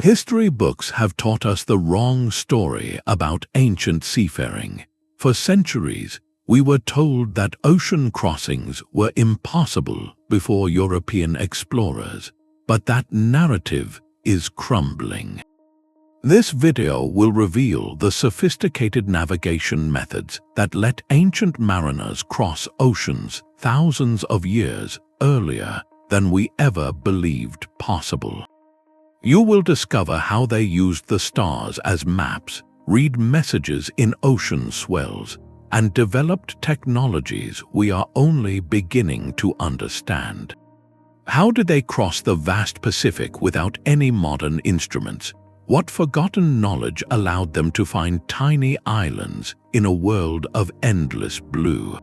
History books have taught us the wrong story about ancient seafaring. For centuries, we were told that ocean crossings were impossible before European explorers, but that narrative is crumbling. This video will reveal the sophisticated navigation methods that let ancient mariners cross oceans thousands of years earlier than we ever believed possible. You will discover how they used the stars as maps, read messages in ocean swells, and developed technologies we are only beginning to understand. How did they cross the vast Pacific without any modern instruments? What forgotten knowledge allowed them to find tiny islands in a world of endless blue?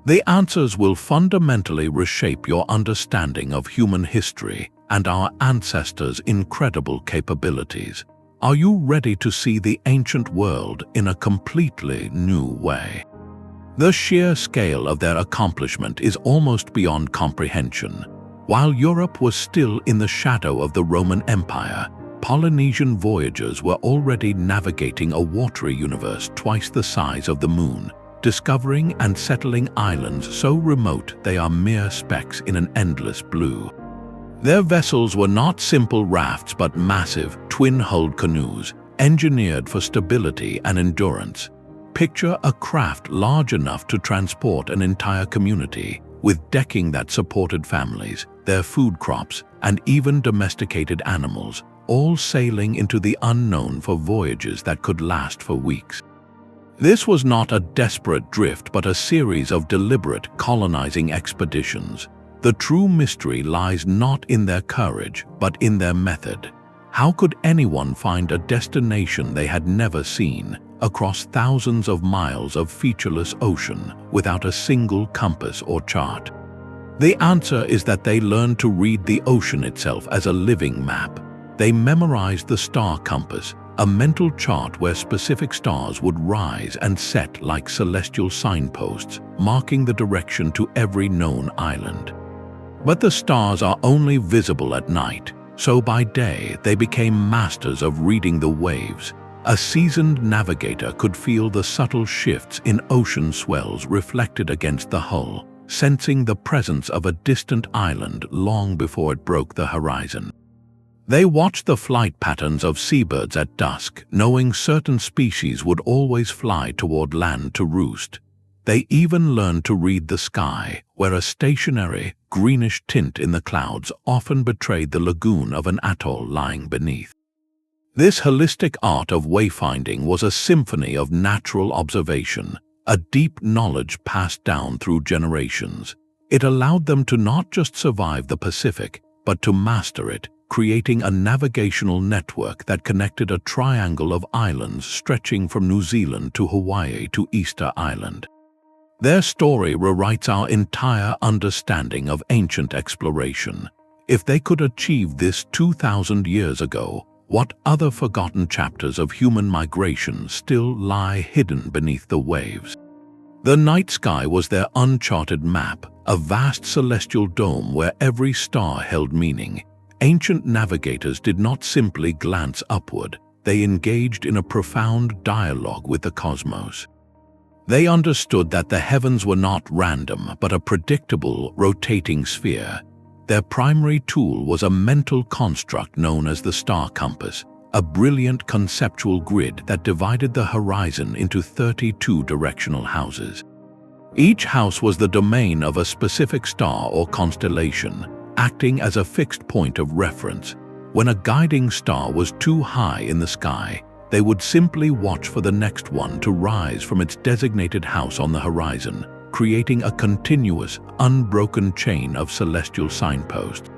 The answers will fundamentally reshape your understanding of human history and our ancestors' incredible capabilities. Are you ready to see the ancient world in a completely new way? The sheer scale of their accomplishment is almost beyond comprehension. While Europe was still in the shadow of the Roman Empire, Polynesian voyagers were already navigating a watery universe twice the size of the Moon, discovering and settling islands so remote they are mere specks in an endless blue. Their vessels were not simple rafts but massive, twin-hulled canoes, engineered for stability and endurance. Picture a craft large enough to transport an entire community, with decking that supported families, their food crops, and even domesticated animals, all sailing into the unknown for voyages that could last for weeks. This was not a desperate drift but a series of deliberate colonizing expeditions. The true mystery lies not in their courage, but in their method. How could anyone find a destination they had never seen, across thousands of miles of featureless ocean, without a single compass or chart? The answer is that they learned to read the ocean itself as a living map. They memorized the star compass, a mental chart where specific stars would rise and set like celestial signposts, marking the direction to every known island. But the stars are only visible at night, so by day they became masters of reading the waves. A seasoned navigator could feel the subtle shifts in ocean swells reflected against the hull, sensing the presence of a distant island long before it broke the horizon. They watched the flight patterns of seabirds at dusk, knowing certain species would always fly toward land to roost. They even learned to read the sky, where a stationary, greenish tint in the clouds often betrayed the lagoon of an atoll lying beneath. This holistic art of wayfinding was a symphony of natural observation, a deep knowledge passed down through generations. It allowed them to not just survive the Pacific, but to master it, creating a navigational network that connected a triangle of islands stretching from New Zealand to Hawaii to Easter Island. Their story rewrites our entire understanding of ancient exploration. If they could achieve this 2,000 years ago, what other forgotten chapters of human migration still lie hidden beneath the waves? The night sky was their uncharted map, a vast celestial dome where every star held meaning. Ancient navigators did not simply glance upward, they engaged in a profound dialogue with the cosmos. They understood that the heavens were not random, but a predictable, rotating sphere. Their primary tool was a mental construct known as the star compass, a brilliant conceptual grid that divided the horizon into 32 directional houses. Each house was the domain of a specific star or constellation, acting as a fixed point of reference. When a guiding star was too high in the sky, they would simply watch for the next one to rise from its designated house on the horizon, creating a continuous, unbroken chain of celestial signposts.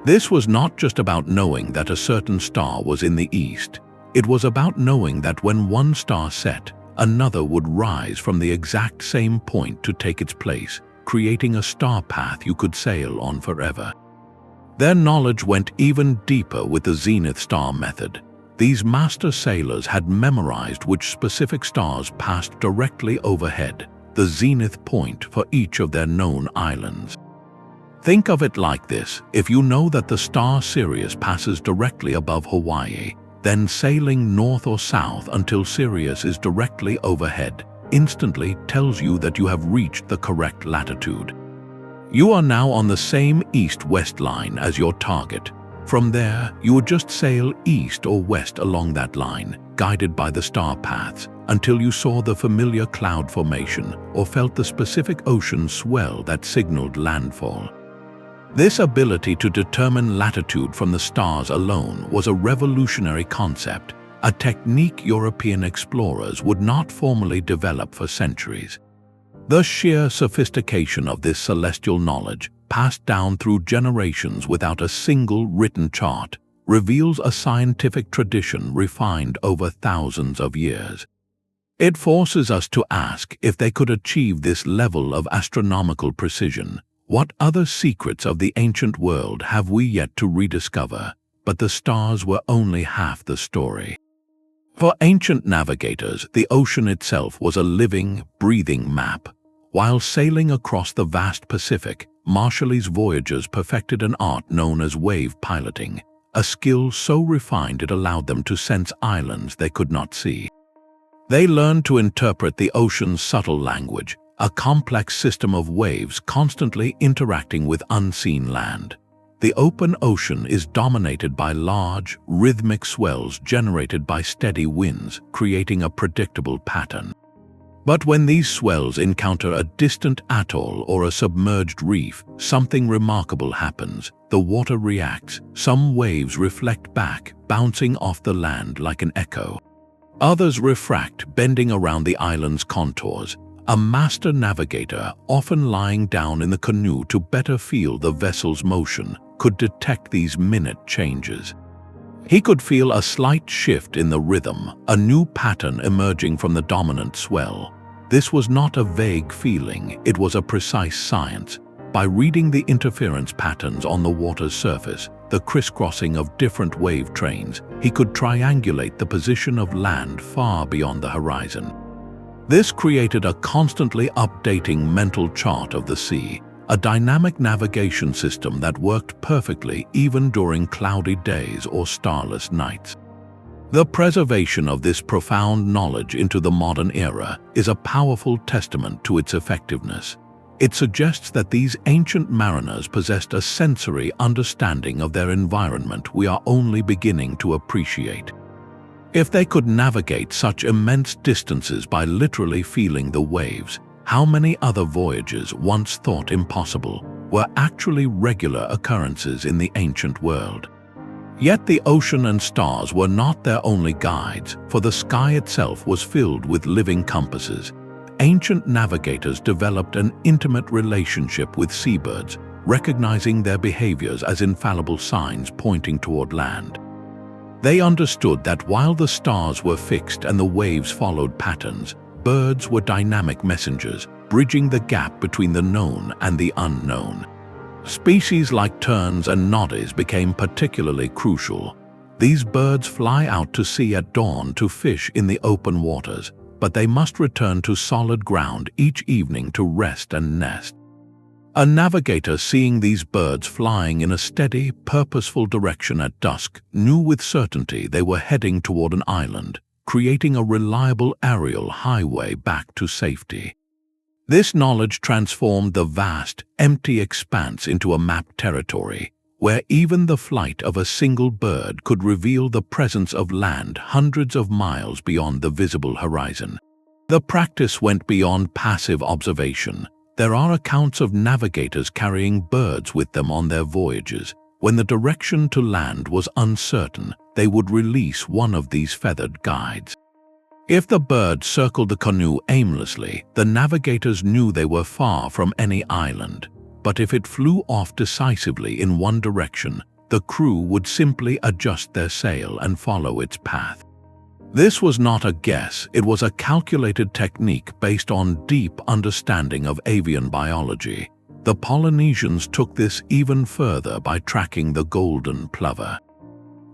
This was not just about knowing that a certain star was in the east. It was about knowing that when one star set, another would rise from the exact same point to take its place, creating a star path you could sail on forever. Their knowledge went even deeper with the Zenith star method. These master sailors had memorized which specific stars passed directly overhead, the zenith point for each of their known islands. Think of it like this: if you know that the star Sirius passes directly above Hawaii, then sailing north or south until Sirius is directly overhead instantly tells you that you have reached the correct latitude. You are now on the same east-west line as your target. From there, you would just sail east or west along that line, guided by the star paths, until you saw the familiar cloud formation or felt the specific ocean swell that signaled landfall. This ability to determine latitude from the stars alone was a revolutionary concept, a technique European explorers would not formally develop for centuries. The sheer sophistication of this celestial knowledge, passed down through generations without a single written chart, reveals a scientific tradition refined over thousands of years. It forces us to ask, if they could achieve this level of astronomical precision, what other secrets of the ancient world have we yet to rediscover? But the stars were only half the story. For ancient navigators, the ocean itself was a living, breathing map. While sailing across the vast Pacific, Marshallese voyagers perfected an art known as wave piloting, a skill so refined it allowed them to sense islands they could not see. They learned to interpret the ocean's subtle language, a complex system of waves constantly interacting with unseen land. The open ocean is dominated by large, rhythmic swells generated by steady winds, creating a predictable pattern. But when these swells encounter a distant atoll or a submerged reef, something remarkable happens. The water reacts, some waves reflect back, bouncing off the land like an echo. Others refract, bending around the island's contours. A master navigator, often lying down in the canoe to better feel the vessel's motion, could detect these minute changes. He could feel a slight shift in the rhythm, a new pattern emerging from the dominant swell. This was not a vague feeling, it was a precise science. By reading the interference patterns on the water's surface, the crisscrossing of different wave trains, he could triangulate the position of land far beyond the horizon. This created a constantly updating mental chart of the sea, a dynamic navigation system that worked perfectly even during cloudy days or starless nights. The preservation of this profound knowledge into the modern era is a powerful testament to its effectiveness. It suggests that these ancient mariners possessed a sensory understanding of their environment we are only beginning to appreciate. If they could navigate such immense distances by literally feeling the waves, how many other voyages once thought impossible were actually regular occurrences in the ancient world? Yet the ocean and stars were not their only guides, for the sky itself was filled with living compasses. Ancient navigators developed an intimate relationship with seabirds, recognizing their behaviors as infallible signs pointing toward land. They understood that while the stars were fixed and the waves followed patterns, birds were dynamic messengers, bridging the gap between the known and the unknown. Species like terns and noddies became particularly crucial. These birds fly out to sea at dawn to fish in the open waters, but they must return to solid ground each evening to rest and nest. A navigator seeing these birds flying in a steady, purposeful direction at dusk knew with certainty they were heading toward an island, creating a reliable aerial highway back to safety. This knowledge transformed the vast, empty expanse into a mapped territory, where even the flight of a single bird could reveal the presence of land hundreds of miles beyond the visible horizon. The practice went beyond passive observation. There are accounts of navigators carrying birds with them on their voyages. When the direction to land was uncertain, they would release one of these feathered guides. If the bird circled the canoe aimlessly, the navigators knew they were far from any island. But if it flew off decisively in one direction, the crew would simply adjust their sail and follow its path. This was not a guess, it was a calculated technique based on deep understanding of avian biology. The Polynesians took this even further by tracking the golden plover.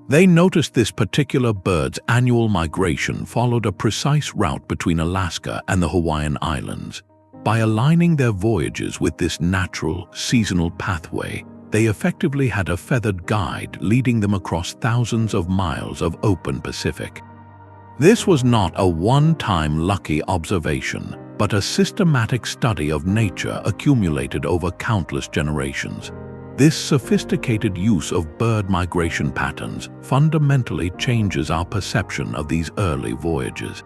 They noticed this particular bird's annual migration followed a precise route between Alaska and the Hawaiian Islands. By aligning their voyages with this natural, seasonal pathway, they effectively had a feathered guide leading them across thousands of miles of open Pacific. This was not a one-time lucky observation, but a systematic study of nature accumulated over countless generations. This sophisticated use of bird migration patterns fundamentally changes our perception of these early voyages.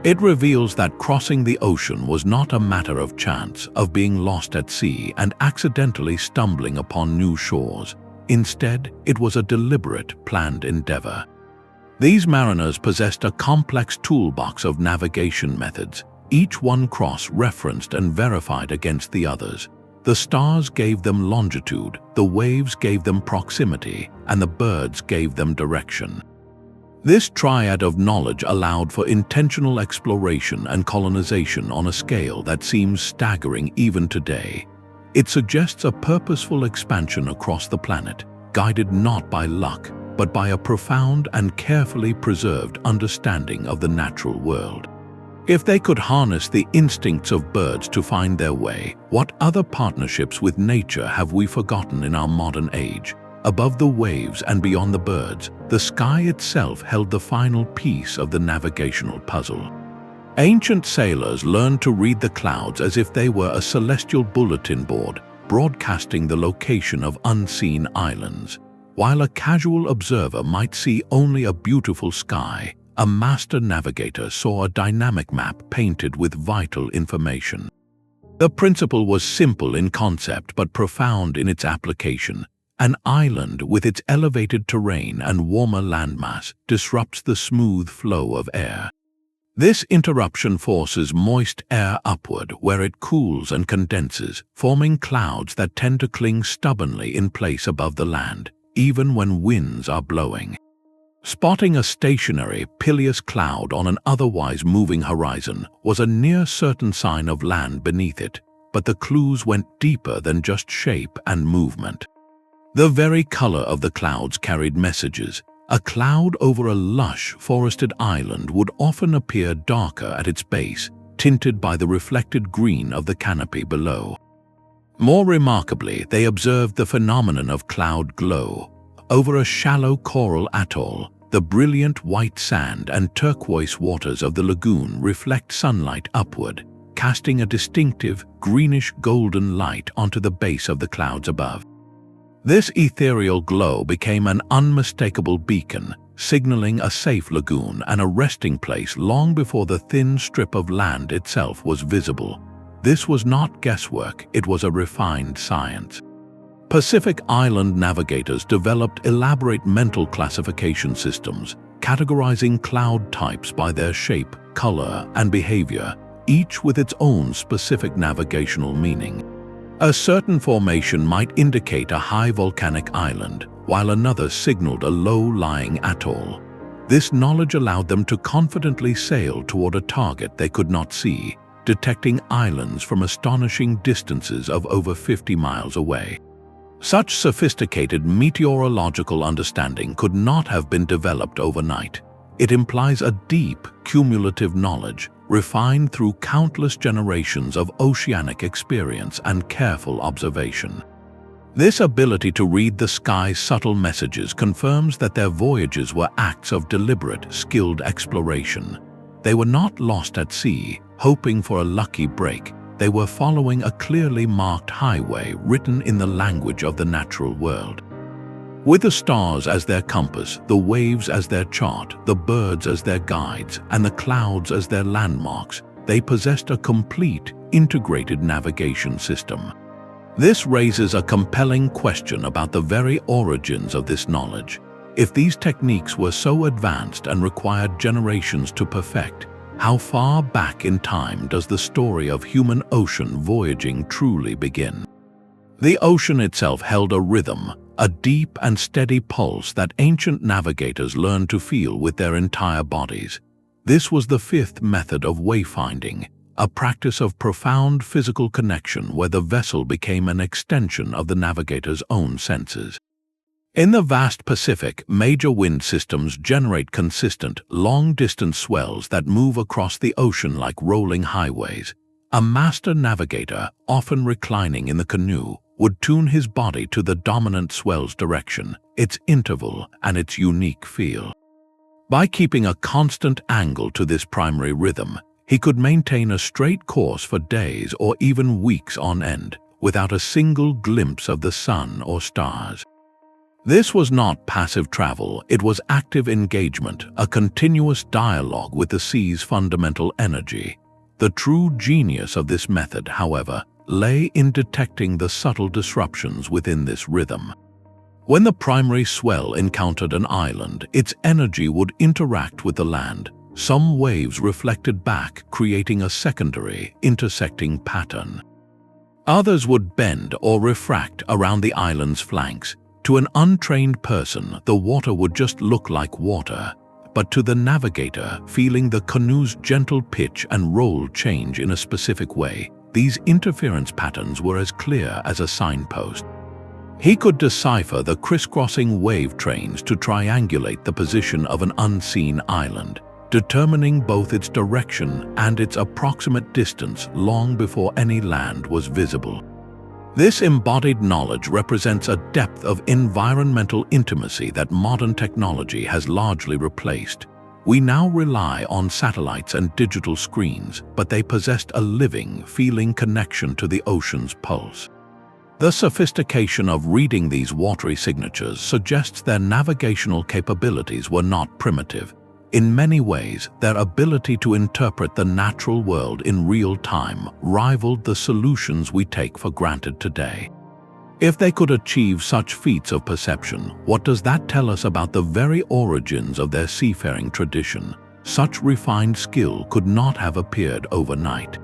It reveals that crossing the ocean was not a matter of chance, of being lost at sea and accidentally stumbling upon new shores. Instead, it was a deliberate, planned endeavor. These mariners possessed a complex toolbox of navigation methods, each one cross-referenced and verified against the others. The stars gave them longitude, the waves gave them proximity, and the birds gave them direction. This triad of knowledge allowed for intentional exploration and colonization on a scale that seems staggering even today. It suggests a purposeful expansion across the planet, guided not by luck, but by a profound and carefully preserved understanding of the natural world. If they could harness the instincts of birds to find their way, what other partnerships with nature have we forgotten in our modern age? Above the waves and beyond the birds, the sky itself held the final piece of the navigational puzzle. Ancient sailors learned to read the clouds as if they were a celestial bulletin board, broadcasting the location of unseen islands. While a casual observer might see only a beautiful sky, a master navigator saw a dynamic map painted with vital information. The principle was simple in concept but profound in its application. An island with its elevated terrain and warmer landmass disrupts the smooth flow of air. This interruption forces moist air upward where it cools and condenses, forming clouds that tend to cling stubbornly in place above the land, even when winds are blowing. Spotting a stationary, pileous cloud on an otherwise moving horizon was a near-certain sign of land beneath it, but the clues went deeper than just shape and movement. The very color of the clouds carried messages. A cloud over a lush, forested island would often appear darker at its base, tinted by the reflected green of the canopy below. More remarkably, they observed the phenomenon of cloud glow. Over a shallow coral atoll, the brilliant white sand and turquoise waters of the lagoon reflect sunlight upward, casting a distinctive, greenish-golden light onto the base of the clouds above. This ethereal glow became an unmistakable beacon, signaling a safe lagoon and a resting place long before the thin strip of land itself was visible. This was not guesswork, it was a refined science. Pacific Island navigators developed elaborate mental classification systems, categorizing cloud types by their shape, color, and behavior, each with its own specific navigational meaning. A certain formation might indicate a high volcanic island, while another signaled a low-lying atoll. This knowledge allowed them to confidently sail toward a target they could not see, detecting islands from astonishing distances of over 50 miles away. Such sophisticated meteorological understanding could not have been developed overnight. It implies a deep, cumulative knowledge, refined through countless generations of oceanic experience and careful observation. This ability to read the sky's subtle messages confirms that their voyages were acts of deliberate, skilled exploration. They were not lost at sea, hoping for a lucky break. They were following a clearly marked highway written in the language of the natural world. With the stars as their compass, the waves as their chart, the birds as their guides, and the clouds as their landmarks, they possessed a complete, integrated navigation system. This raises a compelling question about the very origins of this knowledge. If these techniques were so advanced and required generations to perfect, how far back in time does the story of human ocean voyaging truly begin? The ocean itself held a rhythm, a deep and steady pulse that ancient navigators learned to feel with their entire bodies. This was the fifth method of wayfinding, a practice of profound physical connection where the vessel became an extension of the navigator's own senses. In the vast Pacific, major wind systems generate consistent, long-distance swells that move across the ocean like rolling highways. A master navigator, often reclining in the canoe, would tune his body to the dominant swell's direction, its interval, and its unique feel. By keeping a constant angle to this primary rhythm, he could maintain a straight course for days or even weeks on end, without a single glimpse of the sun or stars. This was not passive travel, it was active engagement, a continuous dialogue with the sea's fundamental energy. The true genius of this method, however, lay in detecting the subtle disruptions within this rhythm. When the primary swell encountered an island, its energy would interact with the land. Some waves reflected back, creating a secondary, intersecting pattern. Others would bend or refract around the island's flanks. To an untrained person, the water would just look like water. But to the navigator, feeling the canoe's gentle pitch and roll change in a specific way, these interference patterns were as clear as a signpost. He could decipher the crisscrossing wave trains to triangulate the position of an unseen island, determining both its direction and its approximate distance long before any land was visible. This embodied knowledge represents a depth of environmental intimacy that modern technology has largely replaced. We now rely on satellites and digital screens, but they possessed a living, feeling connection to the ocean's pulse. The sophistication of reading these watery signatures suggests their navigational capabilities were not primitive. In many ways, their ability to interpret the natural world in real time rivaled the solutions we take for granted today. If they could achieve such feats of perception, what does that tell us about the very origins of their seafaring tradition? Such refined skill could not have appeared overnight.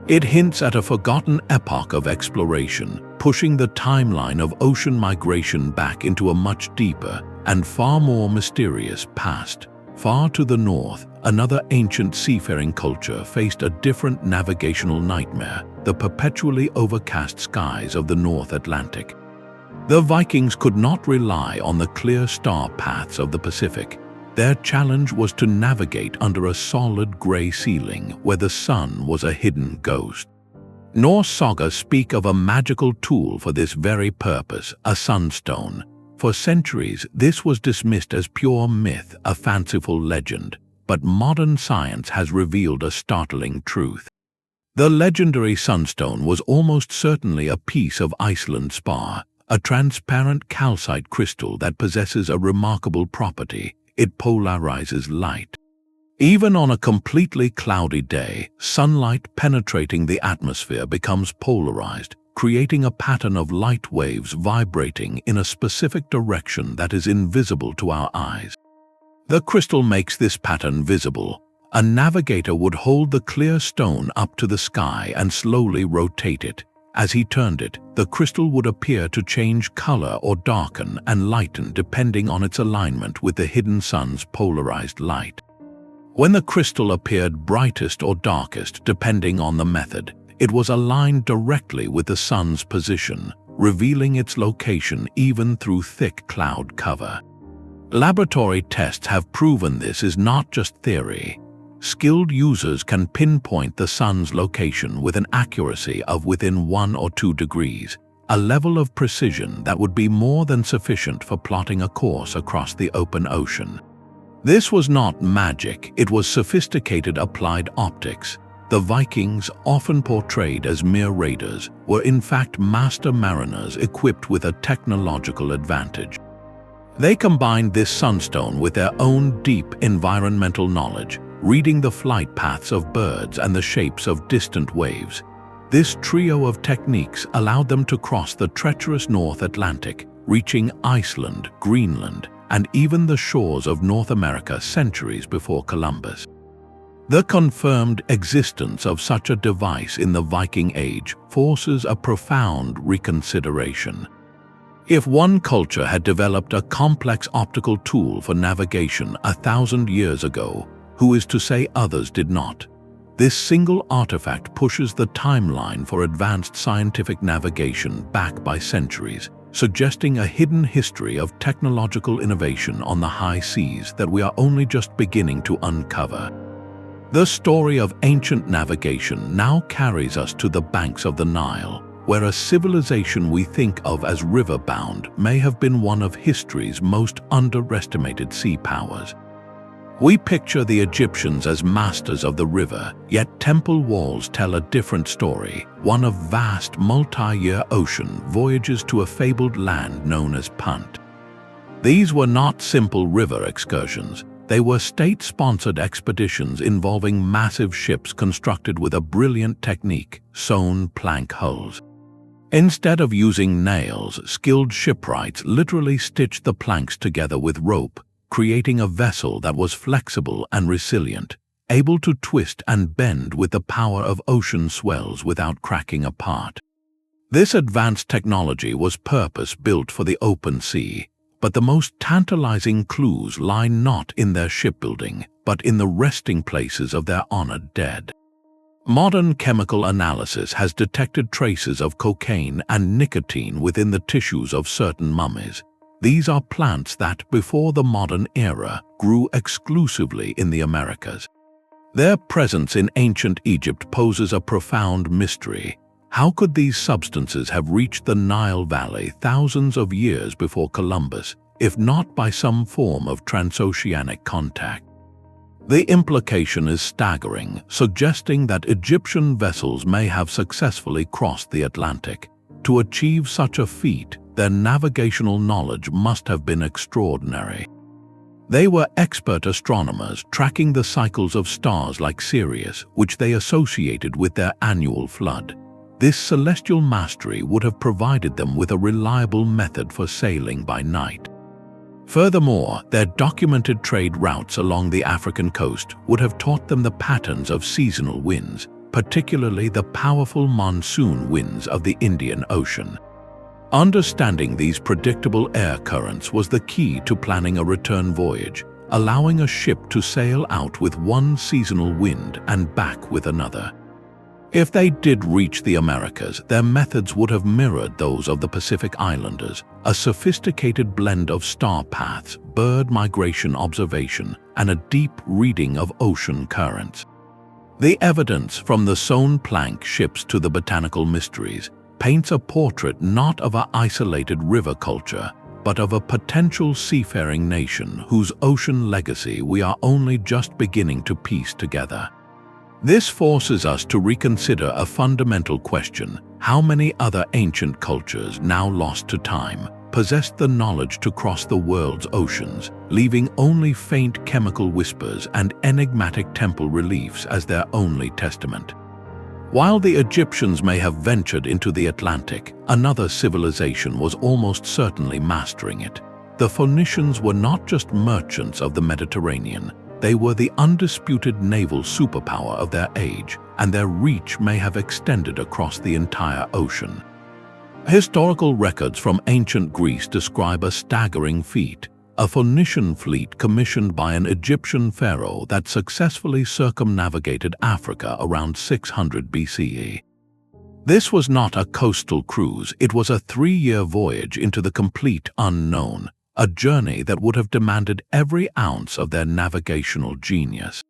It hints at a forgotten epoch of exploration, pushing the timeline of ocean migration back into a much deeper and far more mysterious past. Far to the north, another ancient seafaring culture faced a different navigational nightmare, the perpetually overcast skies of the North Atlantic. The Vikings could not rely on the clear star paths of the Pacific. Their challenge was to navigate under a solid gray ceiling where the sun was a hidden ghost. Norse sagas speak of a magical tool for this very purpose, a sunstone. For centuries, this was dismissed as pure myth, a fanciful legend, but modern science has revealed a startling truth. The legendary sunstone was almost certainly a piece of Iceland spar, a transparent calcite crystal that possesses a remarkable property: it polarizes light. Even on a completely cloudy day, sunlight penetrating the atmosphere becomes polarized, creating a pattern of light waves vibrating in a specific direction that is invisible to our eyes. The crystal makes this pattern visible. A navigator would hold the clear stone up to the sky and slowly rotate it. As he turned it, the crystal would appear to change color or darken and lighten depending on its alignment with the hidden sun's polarized light. When the crystal appeared brightest or darkest depending on the method, it was aligned directly with the sun's position, revealing its location even through thick cloud cover. Laboratory tests have proven this is not just theory. Skilled users can pinpoint the sun's location with an accuracy of within 1 or 2 degrees, a level of precision that would be more than sufficient for plotting a course across the open ocean. This was not magic, it was sophisticated applied optics. The Vikings, often portrayed as mere raiders, were in fact master mariners equipped with a technological advantage. They combined this sunstone with their own deep environmental knowledge, reading the flight paths of birds and the shapes of distant waves. This trio of techniques allowed them to cross the treacherous North Atlantic, reaching Iceland, Greenland, and even the shores of North America centuries before Columbus. The confirmed existence of such a device in the Viking Age forces a profound reconsideration. If one culture had developed a complex optical tool for navigation 1,000 years ago, who is to say others did not? This single artifact pushes the timeline for advanced scientific navigation back by centuries, suggesting a hidden history of technological innovation on the high seas that we are only just beginning to uncover. The story of ancient navigation now carries us to the banks of the Nile, where a civilization we think of as river-bound may have been one of history's most underestimated sea powers. We picture the Egyptians as masters of the river, yet temple walls tell a different story, one of vast multi-year ocean voyages to a fabled land known as Punt. These were not simple river excursions. They were state-sponsored expeditions involving massive ships constructed with a brilliant technique, sewn plank hulls. Instead of using nails, skilled shipwrights literally stitched the planks together with rope, creating a vessel that was flexible and resilient, able to twist and bend with the power of ocean swells without cracking apart. This advanced technology was purpose-built for the open sea, but the most tantalizing clues lie not in their shipbuilding, but in the resting places of their honored dead. Modern chemical analysis has detected traces of cocaine and nicotine within the tissues of certain mummies. These are plants that, before the modern era, grew exclusively in the Americas. Their presence in ancient Egypt poses a profound mystery. How could these substances have reached the Nile Valley thousands of years before Columbus, if not by some form of transoceanic contact? The implication is staggering, suggesting that Egyptian vessels may have successfully crossed the Atlantic. To achieve such a feat, their navigational knowledge must have been extraordinary. They were expert astronomers, tracking the cycles of stars like Sirius, which they associated with their annual flood. This celestial mastery would have provided them with a reliable method for sailing by night. Furthermore, their documented trade routes along the African coast would have taught them the patterns of seasonal winds, particularly the powerful monsoon winds of the Indian Ocean. Understanding these predictable air currents was the key to planning a return voyage, allowing a ship to sail out with one seasonal wind and back with another. If they did reach the Americas, their methods would have mirrored those of the Pacific Islanders, a sophisticated blend of star paths, bird migration observation, and a deep reading of ocean currents. The evidence from the sewn plank ships to the botanical mysteries paints a portrait not of an isolated river culture, but of a potential seafaring nation whose ocean legacy we are only just beginning to piece together. This forces us to reconsider a fundamental question: how many other ancient cultures, now lost to time, possessed the knowledge to cross the world's oceans, leaving only faint chemical whispers and enigmatic temple reliefs as their only testament? While the Egyptians may have ventured into the Atlantic, another civilization was almost certainly mastering it. The Phoenicians were not just merchants of the Mediterranean. They were the undisputed naval superpower of their age, and their reach may have extended across the entire ocean. Historical records from ancient Greece describe a staggering feat: a Phoenician fleet commissioned by an Egyptian pharaoh that successfully circumnavigated Africa around 600 BCE. This was not a coastal cruise, it was a 3-year voyage into the complete unknown, a journey that would have demanded every ounce of their navigational genius.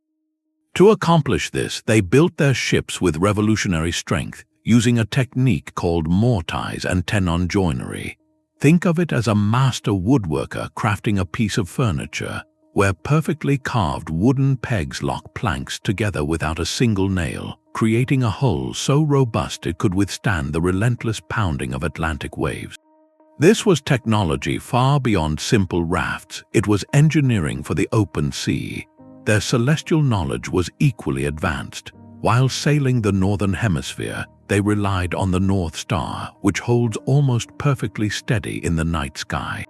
To accomplish this, they built their ships with revolutionary strength, using a technique called mortise and tenon joinery. Think of it as a master woodworker crafting a piece of furniture, where perfectly carved wooden pegs lock planks together without a single nail, creating a hull so robust it could withstand the relentless pounding of Atlantic waves. This was technology far beyond simple rafts. It was engineering for the open sea. Their celestial knowledge was equally advanced. While sailing the northern hemisphere, they relied on the North Star, which holds almost perfectly steady in the night sky.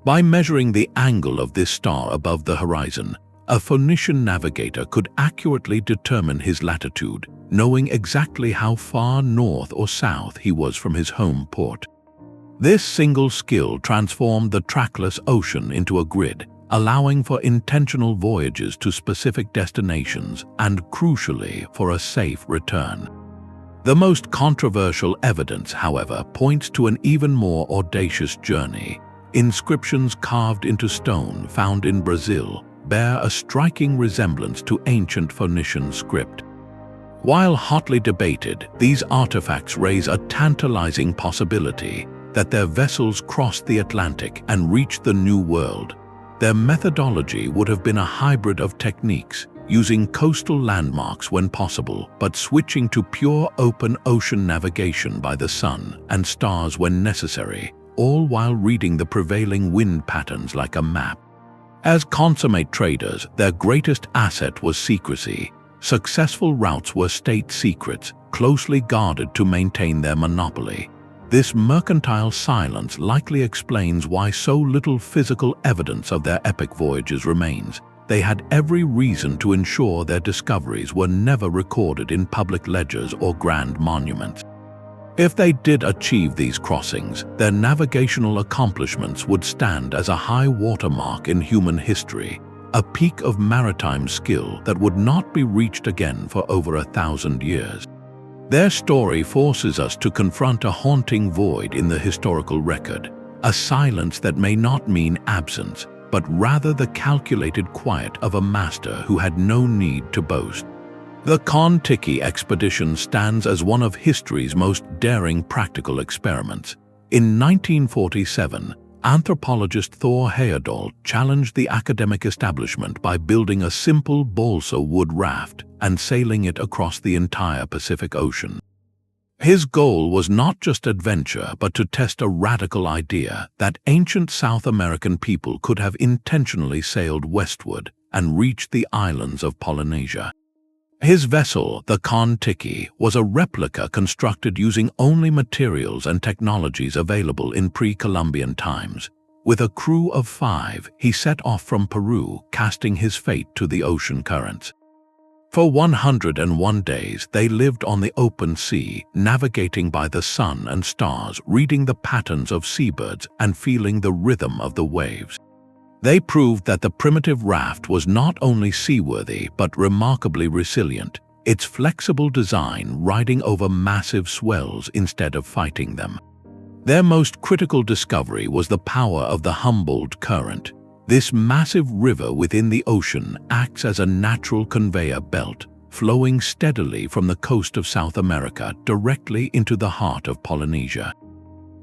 By measuring the angle of this star above the horizon, a Phoenician navigator could accurately determine his latitude, knowing exactly how far north or south he was from his home port. This single skill transformed the trackless ocean into a grid, allowing for intentional voyages to specific destinations and, crucially, for a safe return. The most controversial evidence, however, points to an even more audacious journey. Inscriptions carved into stone found in Brazil, bear a striking resemblance to ancient Phoenician script. While hotly debated, these artifacts raise a tantalizing possibility that their vessels crossed the Atlantic and reached the New World. Their methodology would have been a hybrid of techniques, using coastal landmarks when possible, but switching to pure open ocean navigation by the sun and stars when necessary, all while reading the prevailing wind patterns like a map. As consummate traders, their greatest asset was secrecy. Successful routes were state secrets, closely guarded to maintain their monopoly. This mercantile silence likely explains why so little physical evidence of their epic voyages remains. They had every reason to ensure their discoveries were never recorded in public ledgers or grand monuments. If they did achieve these crossings, their navigational accomplishments would stand as a high watermark in human history, a peak of maritime skill that would not be reached again for over 1,000 years. Their story forces us to confront a haunting void in the historical record, a silence that may not mean absence, but rather the calculated quiet of a master who had no need to boast. The Kon-Tiki Expedition stands as one of history's most daring practical experiments. In 1947, anthropologist Thor Heyerdahl challenged the academic establishment by building a simple balsa wood raft and sailing it across the entire Pacific Ocean. His goal was not just adventure, but to test a radical idea that ancient South American people could have intentionally sailed westward and reached the islands of Polynesia. His vessel, the Kon-Tiki, was a replica constructed using only materials and technologies available in pre-Columbian times. With a crew of 5, he set off from Peru, casting his fate to the ocean currents. For 101 days, they lived on the open sea, navigating by the sun and stars, reading the patterns of seabirds and feeling the rhythm of the waves. They proved that the primitive raft was not only seaworthy but remarkably resilient, its flexible design riding over massive swells instead of fighting them. Their most critical discovery was the power of the Humboldt Current. This massive river within the ocean acts as a natural conveyor belt, flowing steadily from the coast of South America directly into the heart of Polynesia.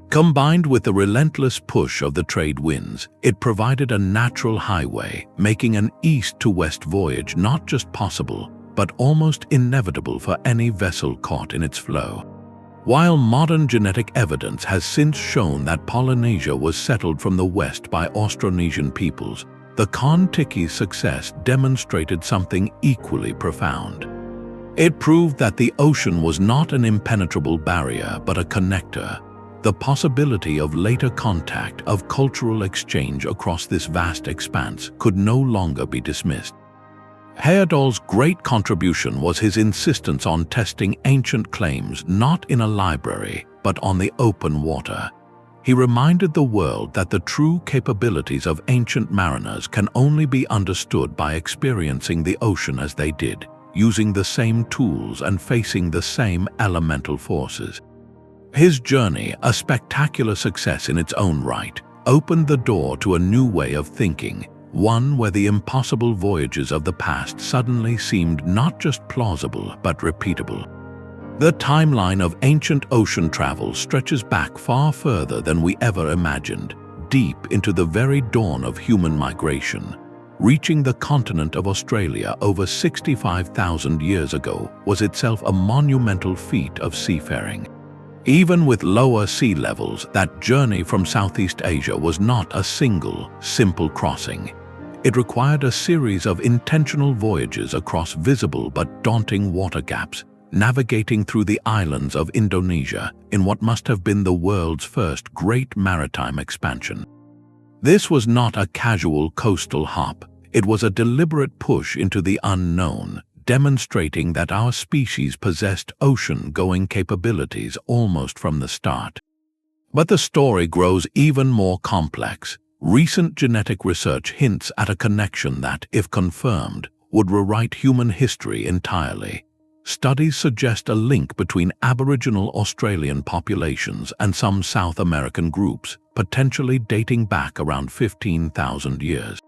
Combined with the relentless push of the trade winds, it provided a natural highway, making an east-to-west voyage not just possible, but almost inevitable for any vessel caught in its flow. While modern genetic evidence has since shown that Polynesia was settled from the west by Austronesian peoples, the Kon-Tiki's success demonstrated something equally profound. It proved that the ocean was not an impenetrable barrier but a connector. The possibility of later contact, of cultural exchange across this vast expanse could no longer be dismissed. Heyerdahl's great contribution was his insistence on testing ancient claims not in a library, but on the open water. He reminded the world that the true capabilities of ancient mariners can only be understood by experiencing the ocean as they did, using the same tools and facing the same elemental forces. His journey, a spectacular success in its own right, opened the door to a new way of thinking, one where the impossible voyages of the past suddenly seemed not just plausible but repeatable. The timeline of ancient ocean travel stretches back far further than we ever imagined, deep into the very dawn of human migration. Reaching the continent of Australia over 65,000 years ago was itself a monumental feat of seafaring. Even with lower sea levels, that journey from Southeast Asia was not a single, simple crossing. It required a series of intentional voyages across visible but daunting water gaps, navigating through the islands of Indonesia in what must have been the world's first great maritime expansion. This was not a casual coastal hop. It was a deliberate push into the unknown, demonstrating that our species possessed ocean-going capabilities almost from the start. But the story grows even more complex. Recent genetic research hints at a connection that, if confirmed, would rewrite human history entirely. Studies suggest a link between Aboriginal Australian populations and some South American groups, potentially dating back around 15,000 years.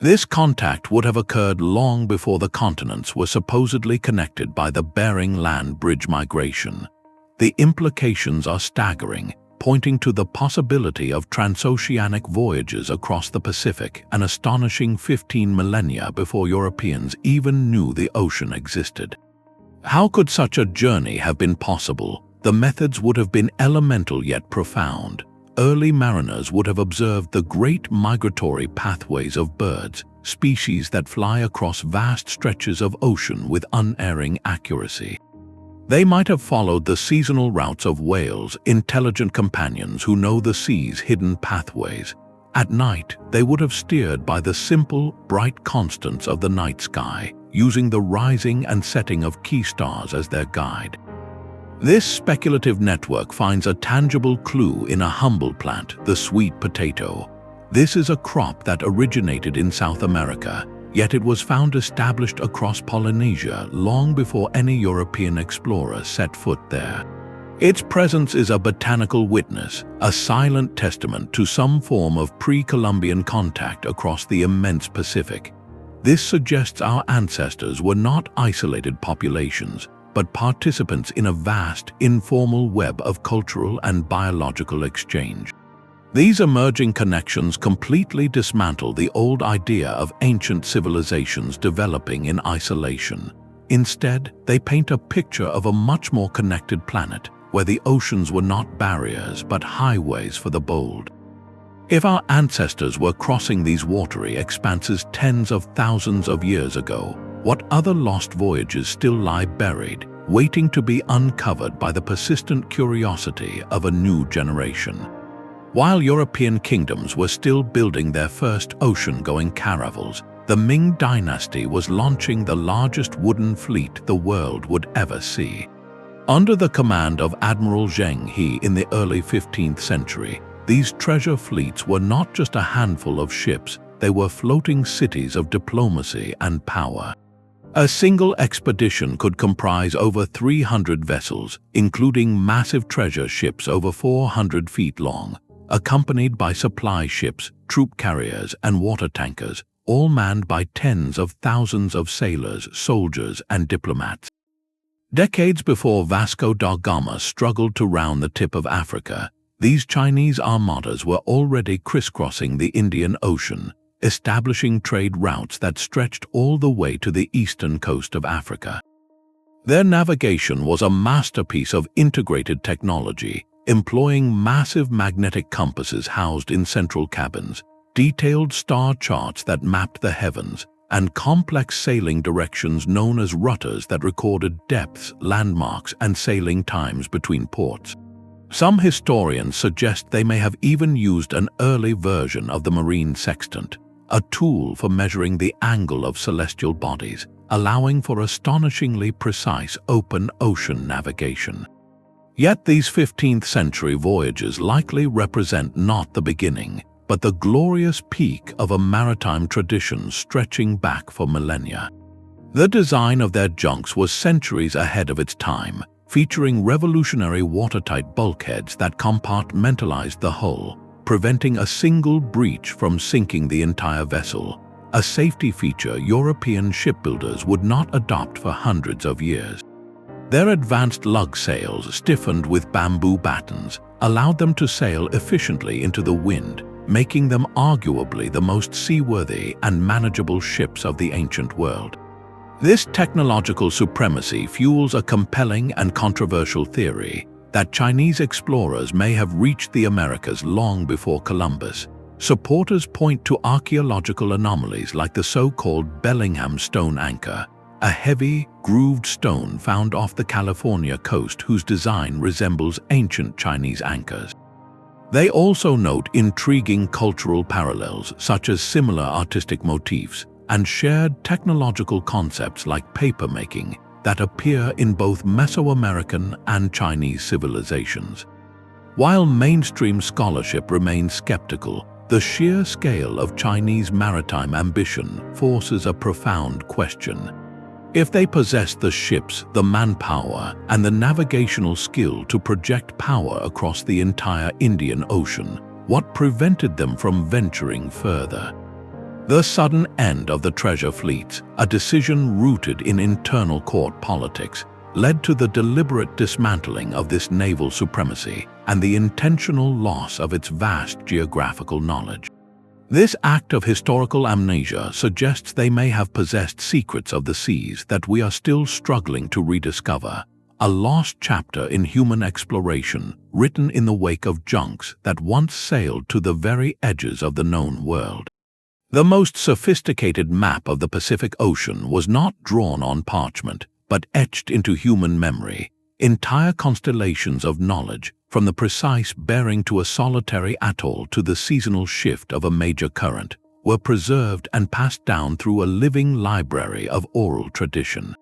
This contact would have occurred long before the continents were supposedly connected by the Bering Land Bridge migration. The implications are staggering, pointing to the possibility of transoceanic voyages across the Pacific, an astonishing 15 millennia before Europeans even knew the ocean existed. How could such a journey have been possible? The methods would have been elemental yet profound. Early mariners would have observed the great migratory pathways of birds, species that fly across vast stretches of ocean with unerring accuracy. They might have followed the seasonal routes of whales, intelligent companions who know the sea's hidden pathways. At night, they would have steered by the simple, bright constants of the night sky, using the rising and setting of key stars as their guide. This speculative network finds a tangible clue in a humble plant, the sweet potato. This is a crop that originated in South America, yet it was found established across Polynesia long before any European explorer set foot there. Its presence is a botanical witness, a silent testament to some form of pre-Columbian contact across the immense Pacific. This suggests our ancestors were not isolated populations, but participants in a vast, informal web of cultural and biological exchange. These emerging connections completely dismantle the old idea of ancient civilizations developing in isolation. Instead, they paint a picture of a much more connected planet, where the oceans were not barriers but highways for the bold. If our ancestors were crossing these watery expanses tens of thousands of years ago, what other lost voyages still lie buried, waiting to be uncovered by the persistent curiosity of a new generation? While European kingdoms were still building their first ocean-going caravels, the Ming Dynasty was launching the largest wooden fleet the world would ever see. Under the command of Admiral Zheng He in the early 15th century, these treasure fleets were not just a handful of ships, they were floating cities of diplomacy and power. A single expedition could comprise over 300 vessels, including massive treasure ships over 400 feet long, accompanied by supply ships, troop carriers, and water tankers, all manned by tens of thousands of sailors, soldiers, and diplomats. Decades before Vasco da Gama struggled to round the tip of Africa, these Chinese armadas were already crisscrossing the Indian Ocean, establishing trade routes that stretched all the way to the eastern coast of Africa. Their navigation was a masterpiece of integrated technology, employing massive magnetic compasses housed in central cabins, detailed star charts that mapped the heavens, and complex sailing directions known as rutters that recorded depths, landmarks, and sailing times between ports. Some historians suggest they may have even used an early version of the marine sextant, a tool for measuring the angle of celestial bodies, allowing for astonishingly precise open ocean navigation. Yet these 15th century voyages likely represent not the beginning, but the glorious peak of a maritime tradition stretching back for millennia. The design of their junks was centuries ahead of its time, featuring revolutionary watertight bulkheads that compartmentalized the hull, preventing a single breach from sinking the entire vessel, a safety feature European shipbuilders would not adopt for hundreds of years. Their advanced lug sails, stiffened with bamboo battens, allowed them to sail efficiently into the wind, making them arguably the most seaworthy and manageable ships of the ancient world. This technological supremacy fuels a compelling and controversial theory that Chinese explorers may have reached the Americas long before Columbus. Supporters point to archaeological anomalies like the so-called Bellingham stone anchor, a heavy, grooved stone found off the California coast whose design resembles ancient Chinese anchors. They also note intriguing cultural parallels such as similar artistic motifs and shared technological concepts like papermaking that appear in both Mesoamerican and Chinese civilizations. While mainstream scholarship remains skeptical, the sheer scale of Chinese maritime ambition forces a profound question. If they possessed the ships, the manpower, and the navigational skill to project power across the entire Indian Ocean, what prevented them from venturing further? The sudden end of the treasure fleets, a decision rooted in internal court politics, led to the deliberate dismantling of this naval supremacy and the intentional loss of its vast geographical knowledge. This act of historical amnesia suggests they may have possessed secrets of the seas that we are still struggling to rediscover, a lost chapter in human exploration written in the wake of junks that once sailed to the very edges of the known world. The most sophisticated map of the Pacific Ocean was not drawn on parchment, but etched into human memory. Entire constellations of knowledge, from the precise bearing to a solitary atoll to the seasonal shift of a major current, were preserved and passed down through a living library of oral tradition.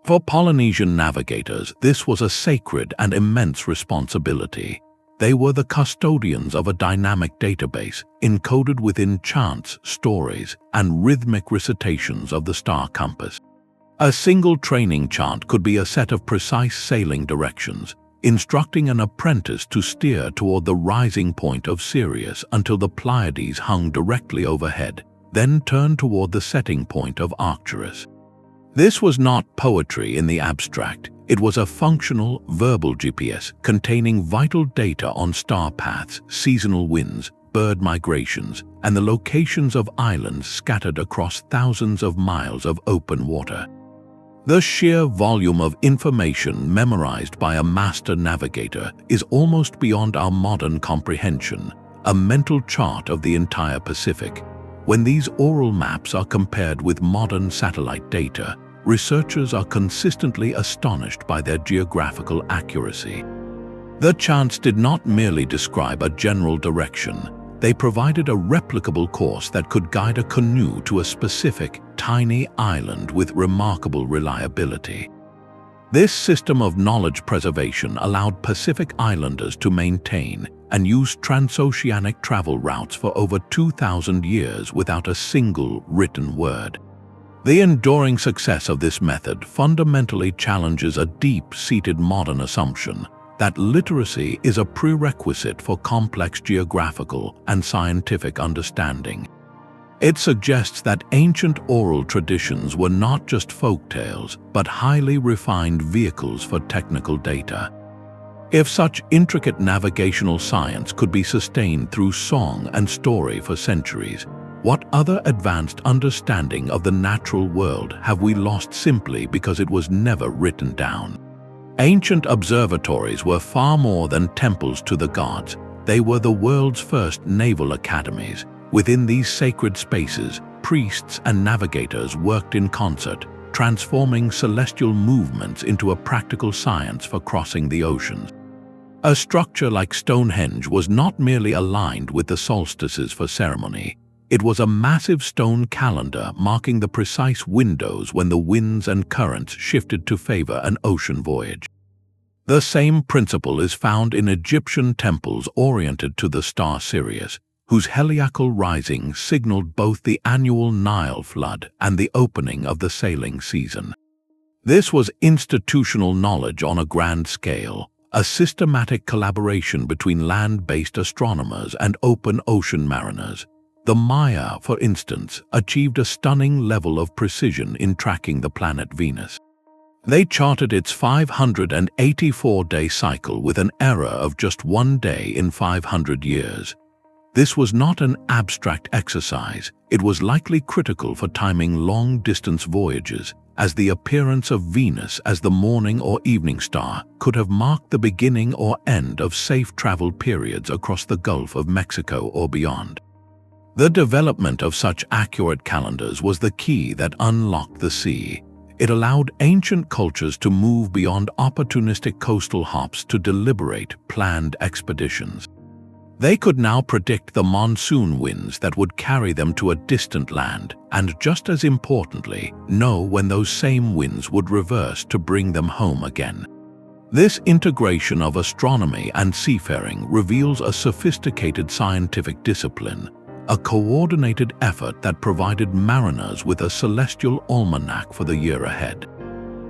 For Polynesian navigators, this was a sacred and immense responsibility. They were the custodians of a dynamic database encoded within chants, stories, and rhythmic recitations of the star compass. A single training chant could be a set of precise sailing directions, instructing an apprentice to steer toward the rising point of Sirius until the Pleiades hung directly overhead, then turn toward the setting point of Arcturus. This was not poetry in the abstract. It was a functional, verbal GPS containing vital data on star paths, seasonal winds, bird migrations, and the locations of islands scattered across thousands of miles of open water. The sheer volume of information memorized by a master navigator is almost beyond our modern comprehension, a mental chart of the entire Pacific. When these oral maps are compared with modern satellite data, researchers are consistently astonished by their geographical accuracy. The chants did not merely describe a general direction. They provided a replicable course that could guide a canoe to a specific, tiny island with remarkable reliability. This system of knowledge preservation allowed Pacific Islanders to maintain and use transoceanic travel routes for over 2,000 years without a single written word. The enduring success of this method fundamentally challenges a deep-seated modern assumption that literacy is a prerequisite for complex geographical and scientific understanding. It suggests that ancient oral traditions were not just folktales, but highly refined vehicles for technical data. If such intricate navigational science could be sustained through song and story for centuries, what other advanced understanding of the natural world have we lost simply because it was never written down? Ancient observatories were far more than temples to the gods. They were the world's first naval academies. Within these sacred spaces, priests and navigators worked in concert, transforming celestial movements into a practical science for crossing the oceans. A structure like Stonehenge was not merely aligned with the solstices for ceremony. It was a massive stone calendar marking the precise windows when the winds and currents shifted to favor an ocean voyage. The same principle is found in Egyptian temples oriented to the star Sirius, whose heliacal rising signaled both the annual Nile flood and the opening of the sailing season. This was institutional knowledge on a grand scale, a systematic collaboration between land-based astronomers and open ocean mariners. The Maya, for instance, achieved a stunning level of precision in tracking the planet Venus. They charted its 584-day cycle with an error of just 1 day in 500 years. This was not an abstract exercise. It was likely critical for timing long-distance voyages, as the appearance of Venus as the morning or evening star could have marked the beginning or end of safe travel periods across the Gulf of Mexico or beyond. The development of such accurate calendars was the key that unlocked the sea. It allowed ancient cultures to move beyond opportunistic coastal hops to deliberate, planned expeditions. They could now predict the monsoon winds that would carry them to a distant land, and just as importantly, know when those same winds would reverse to bring them home again. This integration of astronomy and seafaring reveals a sophisticated scientific discipline, a coordinated effort that provided mariners with a celestial almanac for the year ahead.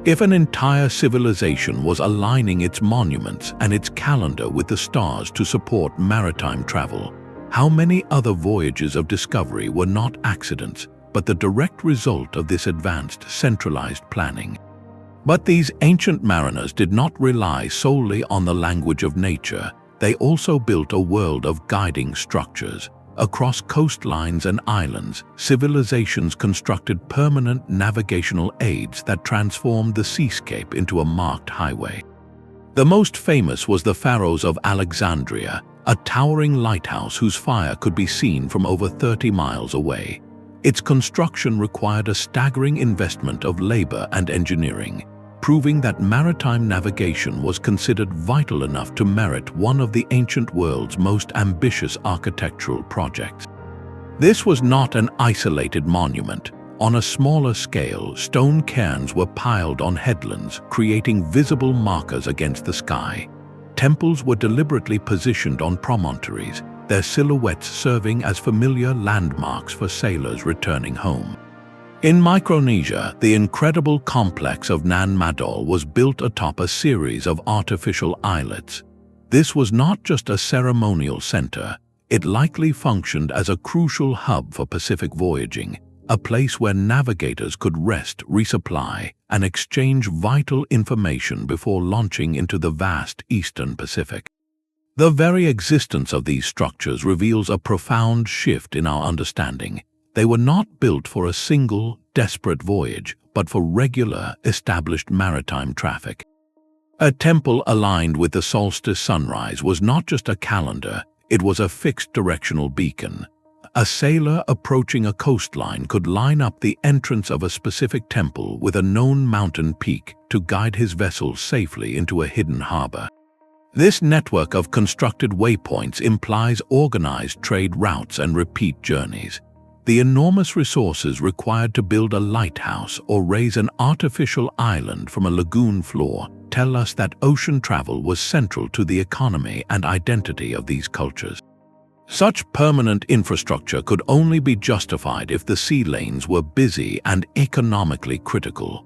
If an entire civilization was aligning its monuments and its calendar with the stars to support maritime travel, How many other voyages of discovery were not accidents, but the direct result of this advanced, centralized planning? But these ancient mariners did not rely solely on the language of nature. They also built a world of guiding structures. Across coastlines and islands, civilizations constructed permanent navigational aids that transformed the seascape into a marked highway. The most famous was the Pharos of Alexandria, a towering lighthouse whose fire could be seen from over 30 miles away. Its construction required a staggering investment of labor and engineering, proving that maritime navigation was considered vital enough to merit one of the ancient world's most ambitious architectural projects. This was not an isolated monument. On a smaller scale, stone cairns were piled on headlands, creating visible markers against the sky. Temples were deliberately positioned on promontories, their silhouettes serving as familiar landmarks for sailors returning home. In Micronesia, the incredible complex of Nan Madol was built atop a series of artificial islets. This was not just a ceremonial center. It likely functioned as a crucial hub for Pacific voyaging, a place where navigators could rest, resupply, and exchange vital information before launching into the vast Eastern Pacific. The very existence of these structures reveals a profound shift in our understanding. They were not built for a single, desperate voyage, but for regular, established maritime traffic. A temple aligned with the solstice sunrise was not just a calendar, it was a fixed directional beacon. A sailor approaching a coastline could line up the entrance of a specific temple with a known mountain peak to guide his vessel safely into a hidden harbor. This network of constructed waypoints implies organized trade routes and repeat journeys. The enormous resources required to build a lighthouse or raise an artificial island from a lagoon floor tell us that ocean travel was central to the economy and identity of these cultures. Such permanent infrastructure could only be justified if the sea lanes were busy and economically critical.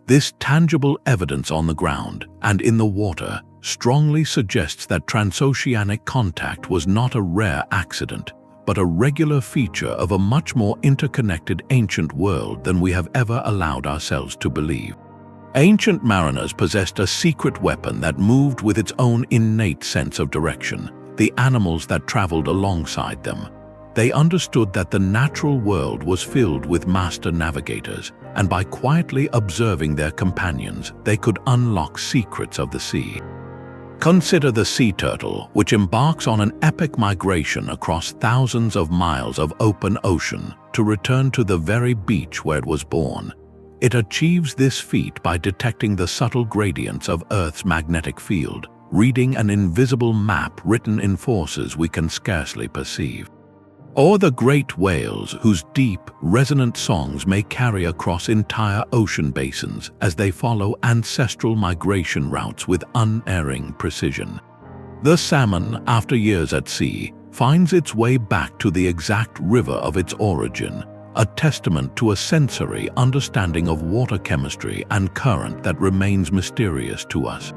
This tangible evidence on the ground and in the water strongly suggests that transoceanic contact was not a rare accident, but a regular feature of a much more interconnected ancient world than we have ever allowed ourselves to believe. Ancient mariners possessed a secret weapon that moved with its own innate sense of direction, the animals that traveled alongside them. They understood that the natural world was filled with master navigators, and by quietly observing their companions, they could unlock secrets of the sea. Consider the sea turtle, which embarks on an epic migration across thousands of miles of open ocean to return to the very beach where it was born. It achieves this feat by detecting the subtle gradients of Earth's magnetic field, reading an invisible map written in forces we can scarcely perceive. Or the great whales, whose deep, resonant songs may carry across entire ocean basins as they follow ancestral migration routes with unerring precision. The salmon, after years at sea, finds its way back to the exact river of its origin, a testament to a sensory understanding of water chemistry and current that remains mysterious to us.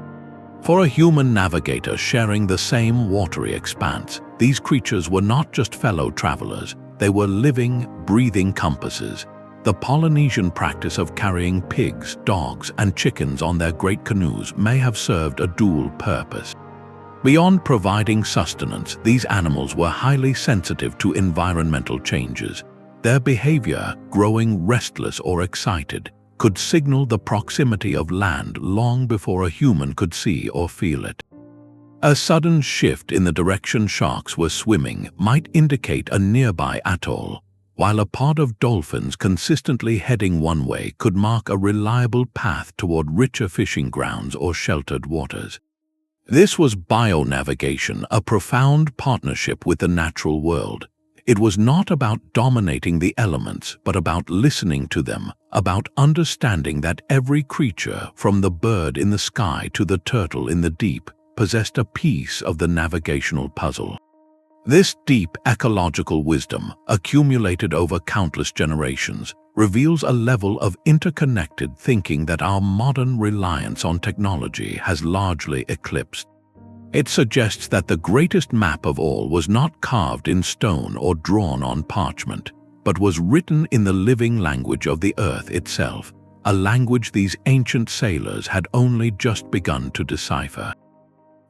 For a human navigator sharing the same watery expanse, these creatures were not just fellow travelers, they were living, breathing compasses. The Polynesian practice of carrying pigs, dogs, and chickens on their great canoes may have served a dual purpose. Beyond providing sustenance, these animals were highly sensitive to environmental changes. Their behavior, growing restless or excited, could signal the proximity of land long before a human could see or feel it. A sudden shift in the direction sharks were swimming might indicate a nearby atoll, while a pod of dolphins consistently heading one way could mark a reliable path toward richer fishing grounds or sheltered waters. This was bionavigation, a profound partnership with the natural world. It was not about dominating the elements, but about listening to them, about understanding that every creature, from the bird in the sky to the turtle in the deep, possessed a piece of the navigational puzzle. This deep ecological wisdom, accumulated over countless generations, reveals a level of interconnected thinking that our modern reliance on technology has largely eclipsed. It suggests that the greatest map of all was not carved in stone or drawn on parchment, but was written in the living language of the earth itself, a language these ancient sailors had only just begun to decipher.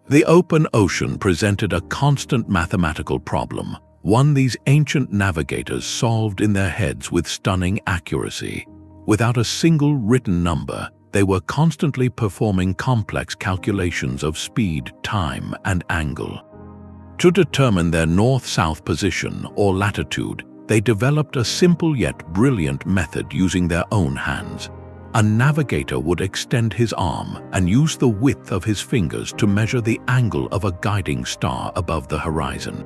The open ocean presented a constant mathematical problem, one these ancient navigators solved in their heads with stunning accuracy. Without a single written number, they were constantly performing complex calculations of speed, time, and angle. To determine their north-south position or latitude, they developed a simple yet brilliant method using their own hands. A navigator would extend his arm and use the width of his fingers to measure the angle of a guiding star above the horizon.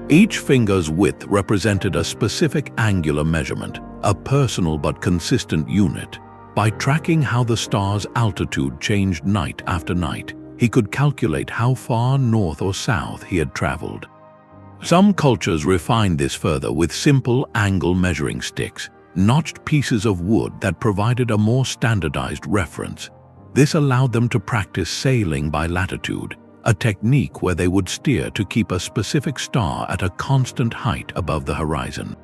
Each finger's width represented a specific angular measurement, a personal but consistent unit. By tracking how the star's altitude changed night after night, he could calculate how far north or south he had traveled. Some cultures refined this further with simple angle measuring sticks, notched pieces of wood that provided a more standardized reference. This allowed them to practice sailing by latitude, a technique where they would steer to keep a specific star at a constant height above the horizon.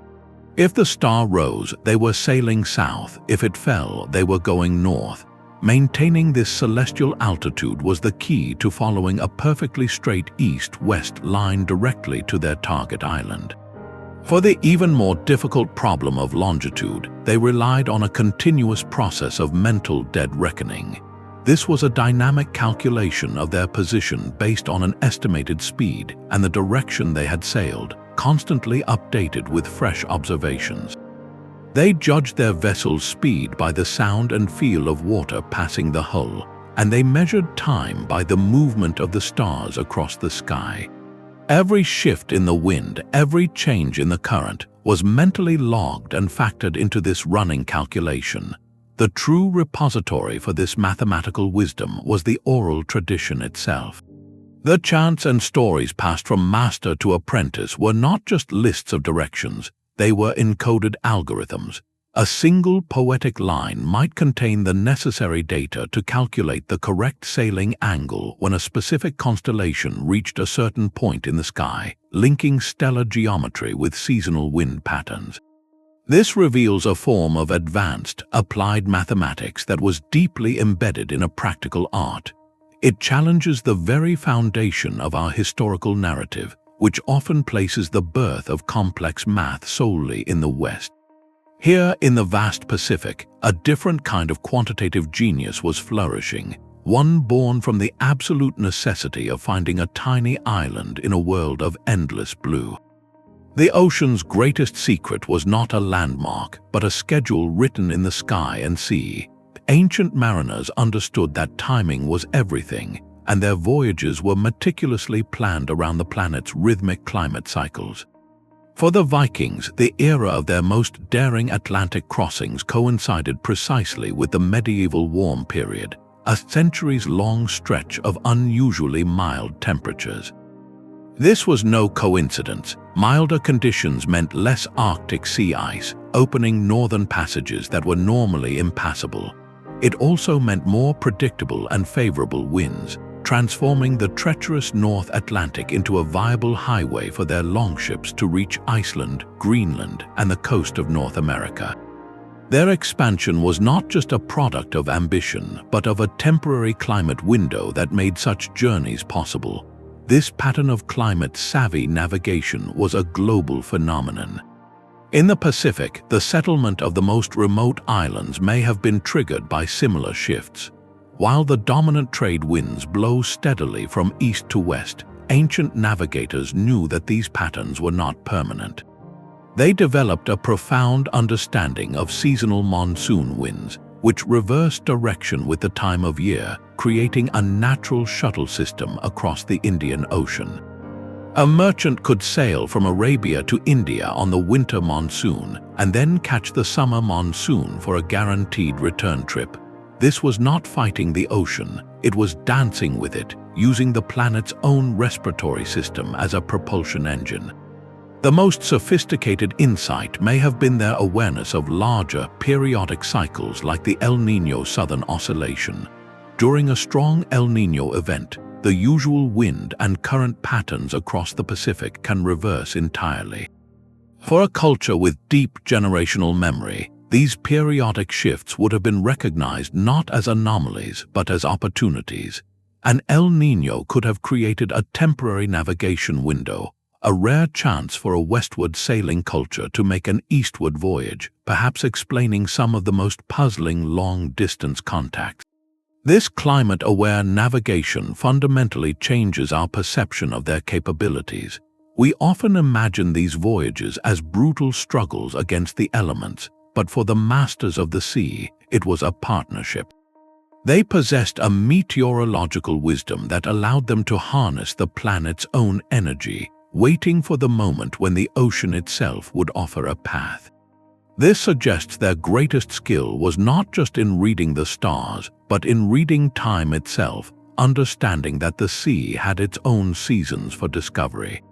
If the star rose, they were sailing south. If it fell, they were going north. Maintaining this celestial altitude was the key to following a perfectly straight east-west line directly to their target island. For the even more difficult problem of longitude, they relied on a continuous process of mental dead reckoning. This was a dynamic calculation of their position based on an estimated speed and the direction they had sailed, constantly updated with fresh observations. They judged their vessel's speed by the sound and feel of water passing the hull, and they measured time by the movement of the stars across the sky. Every shift in the wind, every change in the current, was mentally logged and factored into this running calculation. The true repository for this mathematical wisdom was the oral tradition itself. The chants and stories passed from master to apprentice were not just lists of directions, they were encoded algorithms. A single poetic line might contain the necessary data to calculate the correct sailing angle when a specific constellation reached a certain point in the sky, linking stellar geometry with seasonal wind patterns. This reveals a form of advanced, applied mathematics that was deeply embedded in a practical art. It challenges the very foundation of our historical narrative, which often places the birth of complex math solely in the West. Here in the vast Pacific, a different kind of quantitative genius was flourishing, one born from the absolute necessity of finding a tiny island in a world of endless blue. The ocean's greatest secret was not a landmark, but a schedule written in the sky and sea. Ancient mariners understood that timing was everything, and their voyages were meticulously planned around the planet's rhythmic climate cycles. For the Vikings, the era of their most daring Atlantic crossings coincided precisely with the medieval warm period, a centuries-long stretch of unusually mild temperatures. This was no coincidence. Milder conditions meant less Arctic sea ice, opening northern passages that were normally impassable. It also meant more predictable and favorable winds, transforming the treacherous North Atlantic into a viable highway for their longships to reach Iceland, Greenland, and the coast of North America. Their expansion was not just a product of ambition, but of a temporary climate window that made such journeys possible. This pattern of climate-savvy navigation was a global phenomenon. In the Pacific, the settlement of the most remote islands may have been triggered by similar shifts. While the dominant trade winds blow steadily from east to west, ancient navigators knew that these patterns were not permanent. They developed a profound understanding of seasonal monsoon winds, which reverse direction with the time of year, creating a natural shuttle system across the Indian Ocean. A merchant could sail from Arabia to India on the winter monsoon and then catch the summer monsoon for a guaranteed return trip. This was not fighting the ocean, it was dancing with it, using the planet's own respiratory system as a propulsion engine. The most sophisticated insight may have been their awareness of larger, periodic cycles like the El Niño Southern Oscillation. During a strong El Niño event, the usual wind and current patterns across the Pacific can reverse entirely. For a culture with deep generational memory, these periodic shifts would have been recognized not as anomalies but as opportunities. An El Niño could have created a temporary navigation window, a rare chance for a westward sailing culture to make an eastward voyage, perhaps explaining some of the most puzzling long-distance contacts. This climate-aware navigation fundamentally changes our perception of their capabilities. We often imagine these voyages as brutal struggles against the elements, but for the masters of the sea, it was a partnership. They possessed a meteorological wisdom that allowed them to harness the planet's own energy, waiting for the moment when the ocean itself would offer a path. This suggests their greatest skill was not just in reading the stars, but in reading time itself, understanding that the sea had its own seasons for discovery.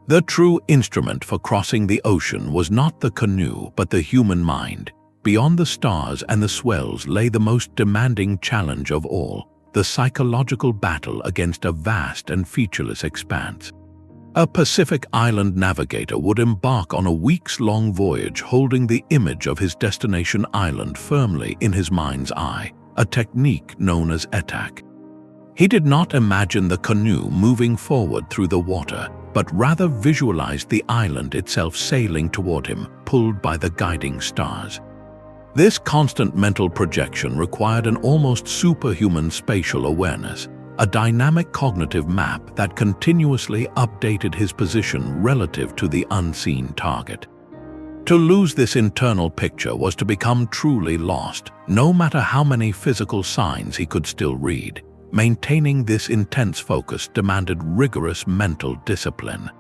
The true instrument for crossing the ocean was not the canoe, but the human mind. Beyond the stars and the swells lay the most demanding challenge of all, the psychological battle against a vast and featureless expanse. A Pacific Island navigator would embark on a weeks-long voyage holding the image of his destination island firmly in his mind's eye, a technique known as etak. He did not imagine the canoe moving forward through the water, but rather visualized the island itself sailing toward him, pulled by the guiding stars. This constant mental projection required an almost superhuman spatial awareness, a dynamic cognitive map that continuously updated his position relative to the unseen target. To lose this internal picture was to become truly lost, no matter how many physical signs he could still read. Maintaining this intense focus demanded rigorous mental discipline.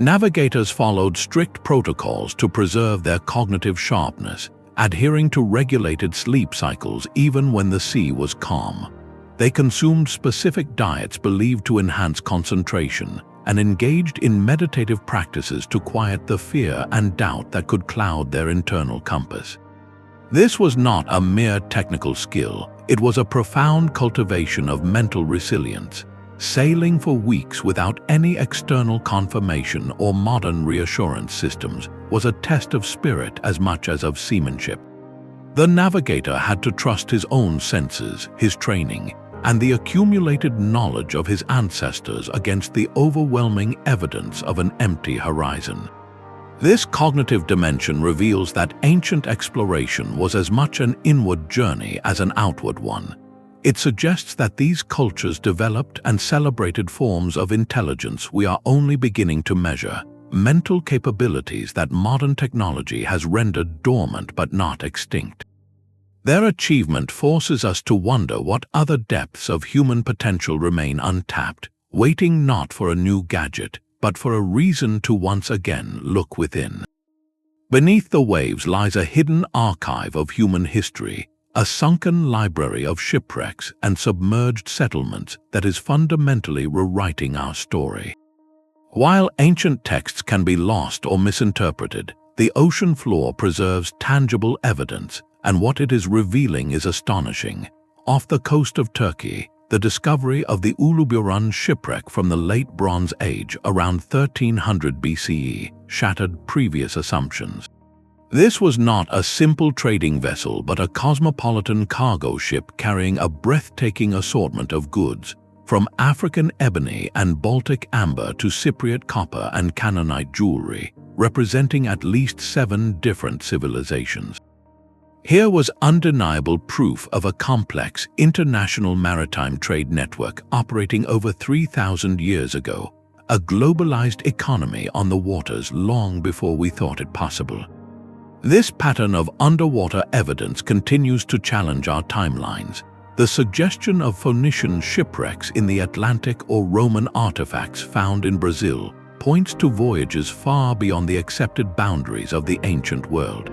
Navigators followed strict protocols to preserve their cognitive sharpness, adhering to regulated sleep cycles even when the sea was calm. They consumed specific diets believed to enhance concentration and engaged in meditative practices to quiet the fear and doubt that could cloud their internal compass. This was not a mere technical skill, it was a profound cultivation of mental resilience. Sailing for weeks without any external confirmation or modern reassurance systems was a test of spirit as much as of seamanship. The navigator had to trust his own senses, his training, and the accumulated knowledge of his ancestors against the overwhelming evidence of an empty horizon. This cognitive dimension reveals that ancient exploration was as much an inward journey as an outward one. It suggests that these cultures developed and celebrated forms of intelligence we are only beginning to measure, mental capabilities that modern technology has rendered dormant but not extinct. Their achievement forces us to wonder what other depths of human potential remain untapped, waiting not for a new gadget, but for a reason to once again look within. Beneath the waves lies a hidden archive of human history, a sunken library of shipwrecks and submerged settlements that is fundamentally rewriting our story. While ancient texts can be lost or misinterpreted, the ocean floor preserves tangible evidence, and what it is revealing is astonishing. Off the coast of Turkey, the discovery of the Uluburun shipwreck from the late Bronze Age around 1300 BCE shattered previous assumptions. This was not a simple trading vessel but a cosmopolitan cargo ship carrying a breathtaking assortment of goods, from African ebony and Baltic amber to Cypriot copper and Canaanite jewelry, representing at least 7 different civilizations. Here was undeniable proof of a complex international maritime trade network operating over 3,000 years ago, a globalized economy on the waters long before we thought it possible. This pattern of underwater evidence continues to challenge our timelines. The suggestion of Phoenician shipwrecks in the Atlantic or Roman artifacts found in Brazil points to voyages far beyond the accepted boundaries of the ancient world.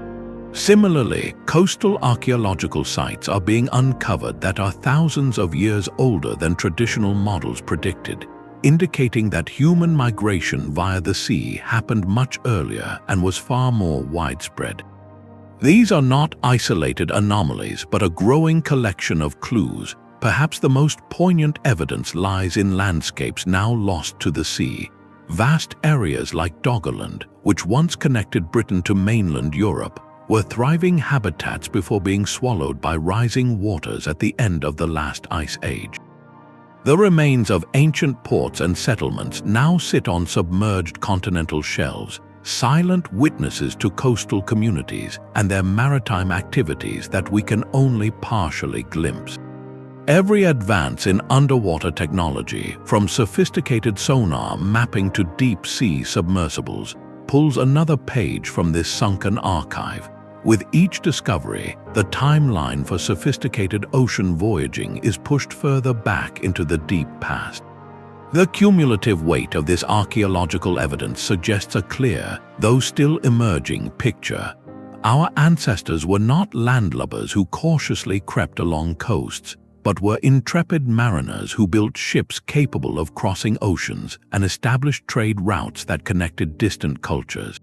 Similarly, coastal archaeological sites are being uncovered that are thousands of years older than traditional models predicted, indicating that human migration via the sea happened much earlier and was far more widespread. These are not isolated anomalies but a growing collection of clues, perhaps the most poignant evidence lies in landscapes now lost to the sea. Vast areas like Doggerland, which once connected Britain to mainland Europe, were thriving habitats before being swallowed by rising waters at the end of the last ice age. The remains of ancient ports and settlements now sit on submerged continental shelves, silent witnesses to coastal communities and their maritime activities that we can only partially glimpse. Every advance in underwater technology, from sophisticated sonar mapping to deep-sea submersibles, pulls another page from this sunken archive. With each discovery, the timeline for sophisticated ocean voyaging is pushed further back into the deep past. The cumulative weight of this archaeological evidence suggests a clear, though still emerging, picture. Our ancestors were not landlubbers who cautiously crept along coasts, but were intrepid mariners who built ships capable of crossing oceans and established trade routes that connected distant cultures.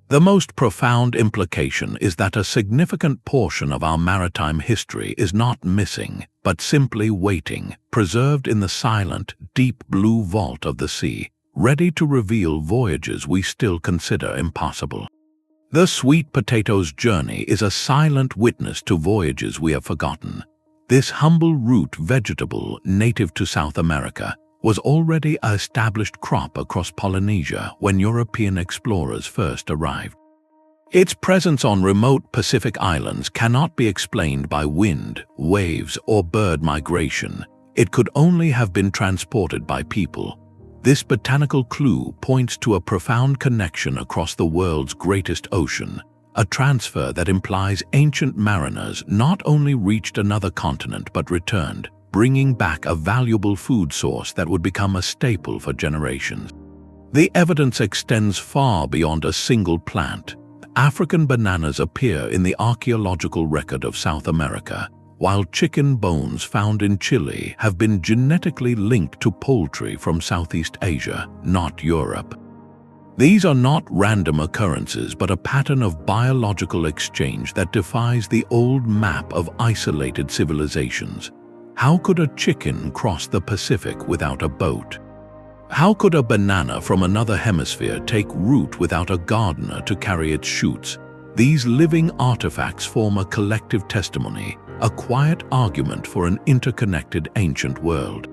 The most profound implication is that a significant portion of our maritime history is not missing, but simply waiting, preserved in the silent, deep blue vault of the sea, ready to reveal voyages we still consider impossible. The sweet potato's journey is a silent witness to voyages we have forgotten. This humble root vegetable, native to South America, was already an established crop across Polynesia when European explorers first arrived. Its presence on remote Pacific islands cannot be explained by wind, waves, or bird migration. It could only have been transported by people. This botanical clue points to a profound connection across the world's greatest ocean, a transfer that implies ancient mariners not only reached another continent but returned, bringing back a valuable food source that would become a staple for generations. The evidence extends far beyond a single plant. African bananas appear in the archaeological record of South America, while chicken bones found in Chile have been genetically linked to poultry from Southeast Asia, not Europe. These are not random occurrences but a pattern of biological exchange that defies the old map of isolated civilizations. How could a chicken cross the Pacific without a boat? How could a banana from another hemisphere take root without a gardener to carry its shoots? These living artifacts form a collective testimony, a quiet argument for an interconnected ancient world.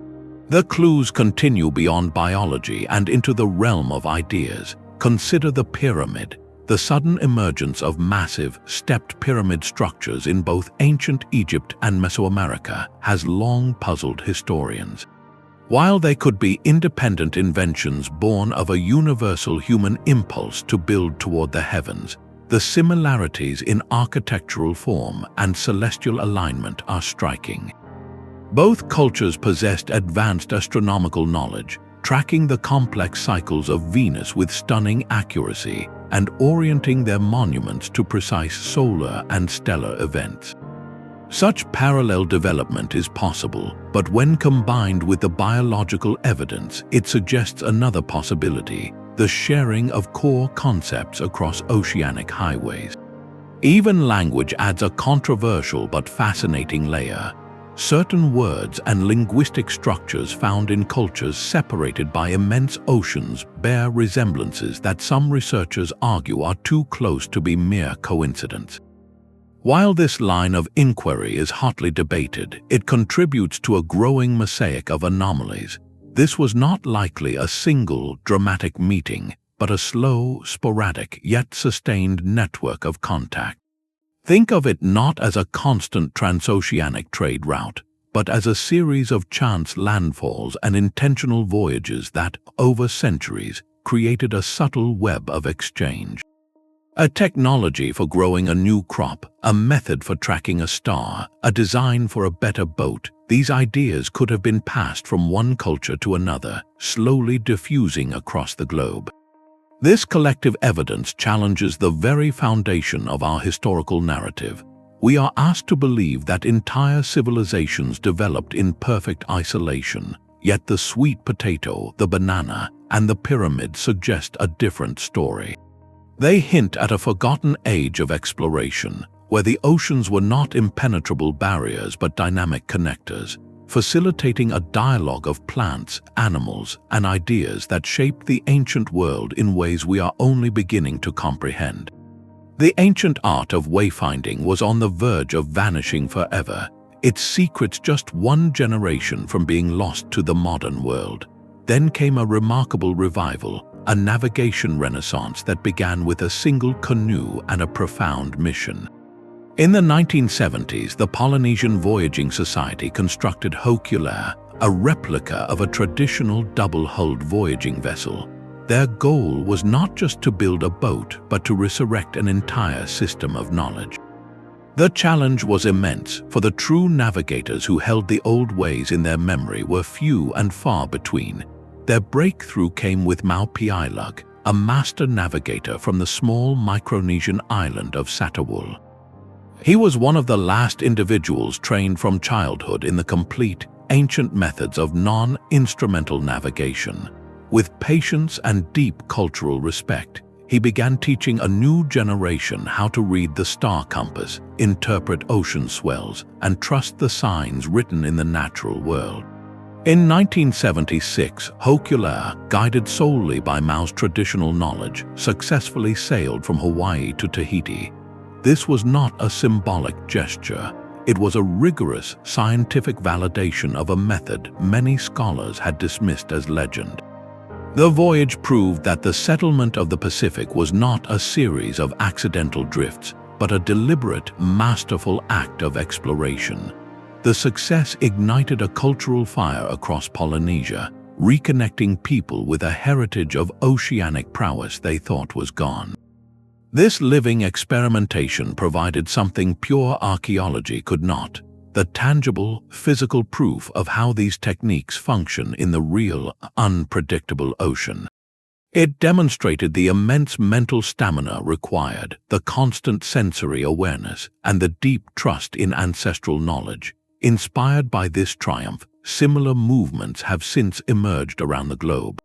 The clues continue beyond biology and into the realm of ideas. Consider the pyramid. The sudden emergence of massive, stepped pyramid structures in both ancient Egypt and Mesoamerica has long puzzled historians. While they could be independent inventions born of a universal human impulse to build toward the heavens, the similarities in architectural form and celestial alignment are striking. Both cultures possessed advanced astronomical knowledge, tracking the complex cycles of Venus with stunning accuracy and orienting their monuments to precise solar and stellar events. Such parallel development is possible, but when combined with the biological evidence, it suggests another possibility: the sharing of core concepts across oceanic highways. Even language adds a controversial but fascinating layer. Certain words and linguistic structures found in cultures separated by immense oceans bear resemblances that some researchers argue are too close to be mere coincidence. While this line of inquiry is hotly debated, it contributes to a growing mosaic of anomalies. This was not likely a single, dramatic meeting, but a slow, sporadic, yet sustained network of contact. Think of it not as a constant transoceanic trade route, but as a series of chance landfalls and intentional voyages that, over centuries, created a subtle web of exchange. A technology for growing a new crop, a method for tracking a star, a design for a better boat, these ideas could have been passed from one culture to another, slowly diffusing across the globe. This collective evidence challenges the very foundation of our historical narrative. We are asked to believe that entire civilizations developed in perfect isolation, yet the sweet potato, the banana, and the pyramid suggest a different story. They hint at a forgotten age of exploration, where the oceans were not impenetrable barriers but dynamic connectors. facilitating a dialogue of plants, animals, and ideas that shaped the ancient world in ways we are only beginning to comprehend. The ancient art of wayfinding was on the verge of vanishing forever, its secrets just one generation from being lost to the modern world. Then came a remarkable revival, a navigation renaissance that began with a single canoe and a profound mission. In the 1970s, the Polynesian Voyaging Society constructed Hokule'a, a replica of a traditional double-hulled voyaging vessel. Their goal was not just to build a boat, but to resurrect an entire system of knowledge. The challenge was immense, for the true navigators who held the old ways in their memory were few and far between. Their breakthrough came with Maupiailug, a master navigator from the small Micronesian island of Satawul. He was one of the last individuals trained from childhood in the complete, ancient methods of non-instrumental navigation. With patience and deep cultural respect, he began teaching a new generation how to read the star compass, interpret ocean swells, and trust the signs written in the natural world. In 1976, Hokule'a, guided solely by Mau's traditional knowledge, successfully sailed from Hawaii to Tahiti. This was not a symbolic gesture. It was a rigorous scientific validation of a method many scholars had dismissed as legend. The voyage proved that the settlement of the Pacific was not a series of accidental drifts, but a deliberate, masterful act of exploration. The success ignited a cultural fire across Polynesia, reconnecting people with a heritage of oceanic prowess they thought was gone. This living experimentation provided something pure archaeology could not: the tangible, physical proof of how these techniques function in the real, unpredictable ocean. It demonstrated the immense mental stamina required, the constant sensory awareness, and the deep trust in ancestral knowledge. Inspired by this triumph, similar movements have since emerged around the globe.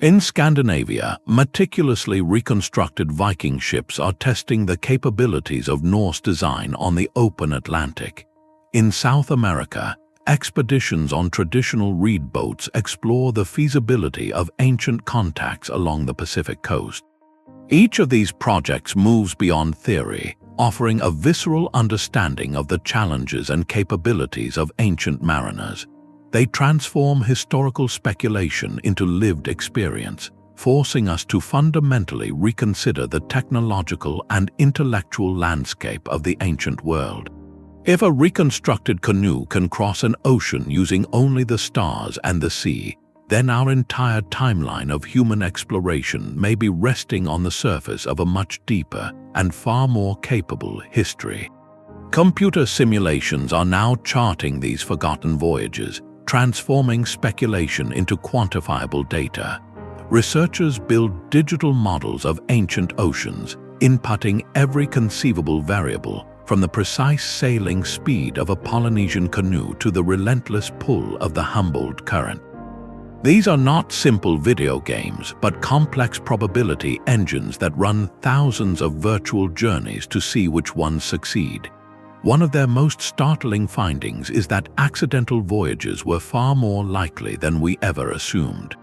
In Scandinavia, meticulously reconstructed Viking ships are testing the capabilities of Norse design on the open Atlantic. In South America, expeditions on traditional reed boats explore the feasibility of ancient contacts along the Pacific coast. Each of these projects moves beyond theory, offering a visceral understanding of the challenges and capabilities of ancient mariners. They transform historical speculation into lived experience, forcing us to fundamentally reconsider the technological and intellectual landscape of the ancient world. If a reconstructed canoe can cross an ocean using only the stars and the sea, then our entire timeline of human exploration may be resting on the surface of a much deeper and far more capable history. Computer simulations are now charting these forgotten voyages, transforming speculation into quantifiable data. Researchers build digital models of ancient oceans, inputting every conceivable variable, from the precise sailing speed of a Polynesian canoe to the relentless pull of the Humboldt current. These are not simple video games, but complex probability engines that run thousands of virtual journeys to see which ones succeed. One of their most startling findings is that accidental voyages were far more likely than we ever assumed.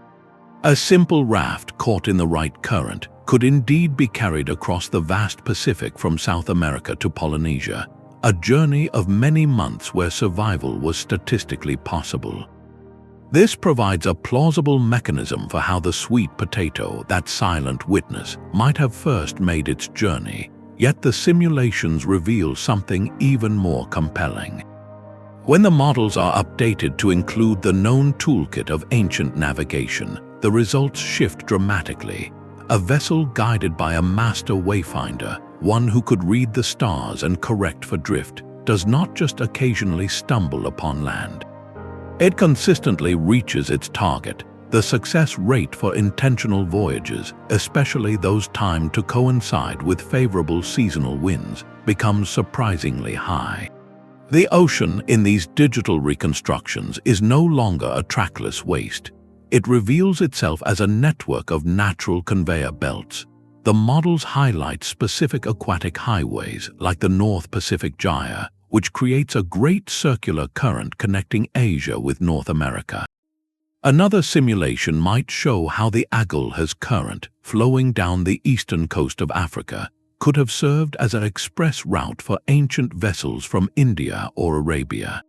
A simple raft caught in the right current could indeed be carried across the vast Pacific from South America to Polynesia, a journey of many months where survival was statistically possible. This provides a plausible mechanism for how the sweet potato, that silent witness, might have first made its journey. Yet the simulations reveal something even more compelling. When the models are updated to include the known toolkit of ancient navigation, the results shift dramatically. A vessel guided by a master wayfinder, one who could read the stars and correct for drift, does not just occasionally stumble upon land. It consistently reaches its target. The success rate for intentional voyages, especially those timed to coincide with favorable seasonal winds, becomes surprisingly high. The ocean in these digital reconstructions is no longer a trackless waste. It reveals itself as a network of natural conveyor belts. The models highlight specific aquatic highways like the North Pacific Gyre, which creates a great circular current connecting Asia with North America. Another simulation might show how the Agulhas current, flowing down the eastern coast of Africa, could have served as an express route for ancient vessels from India or Arabia.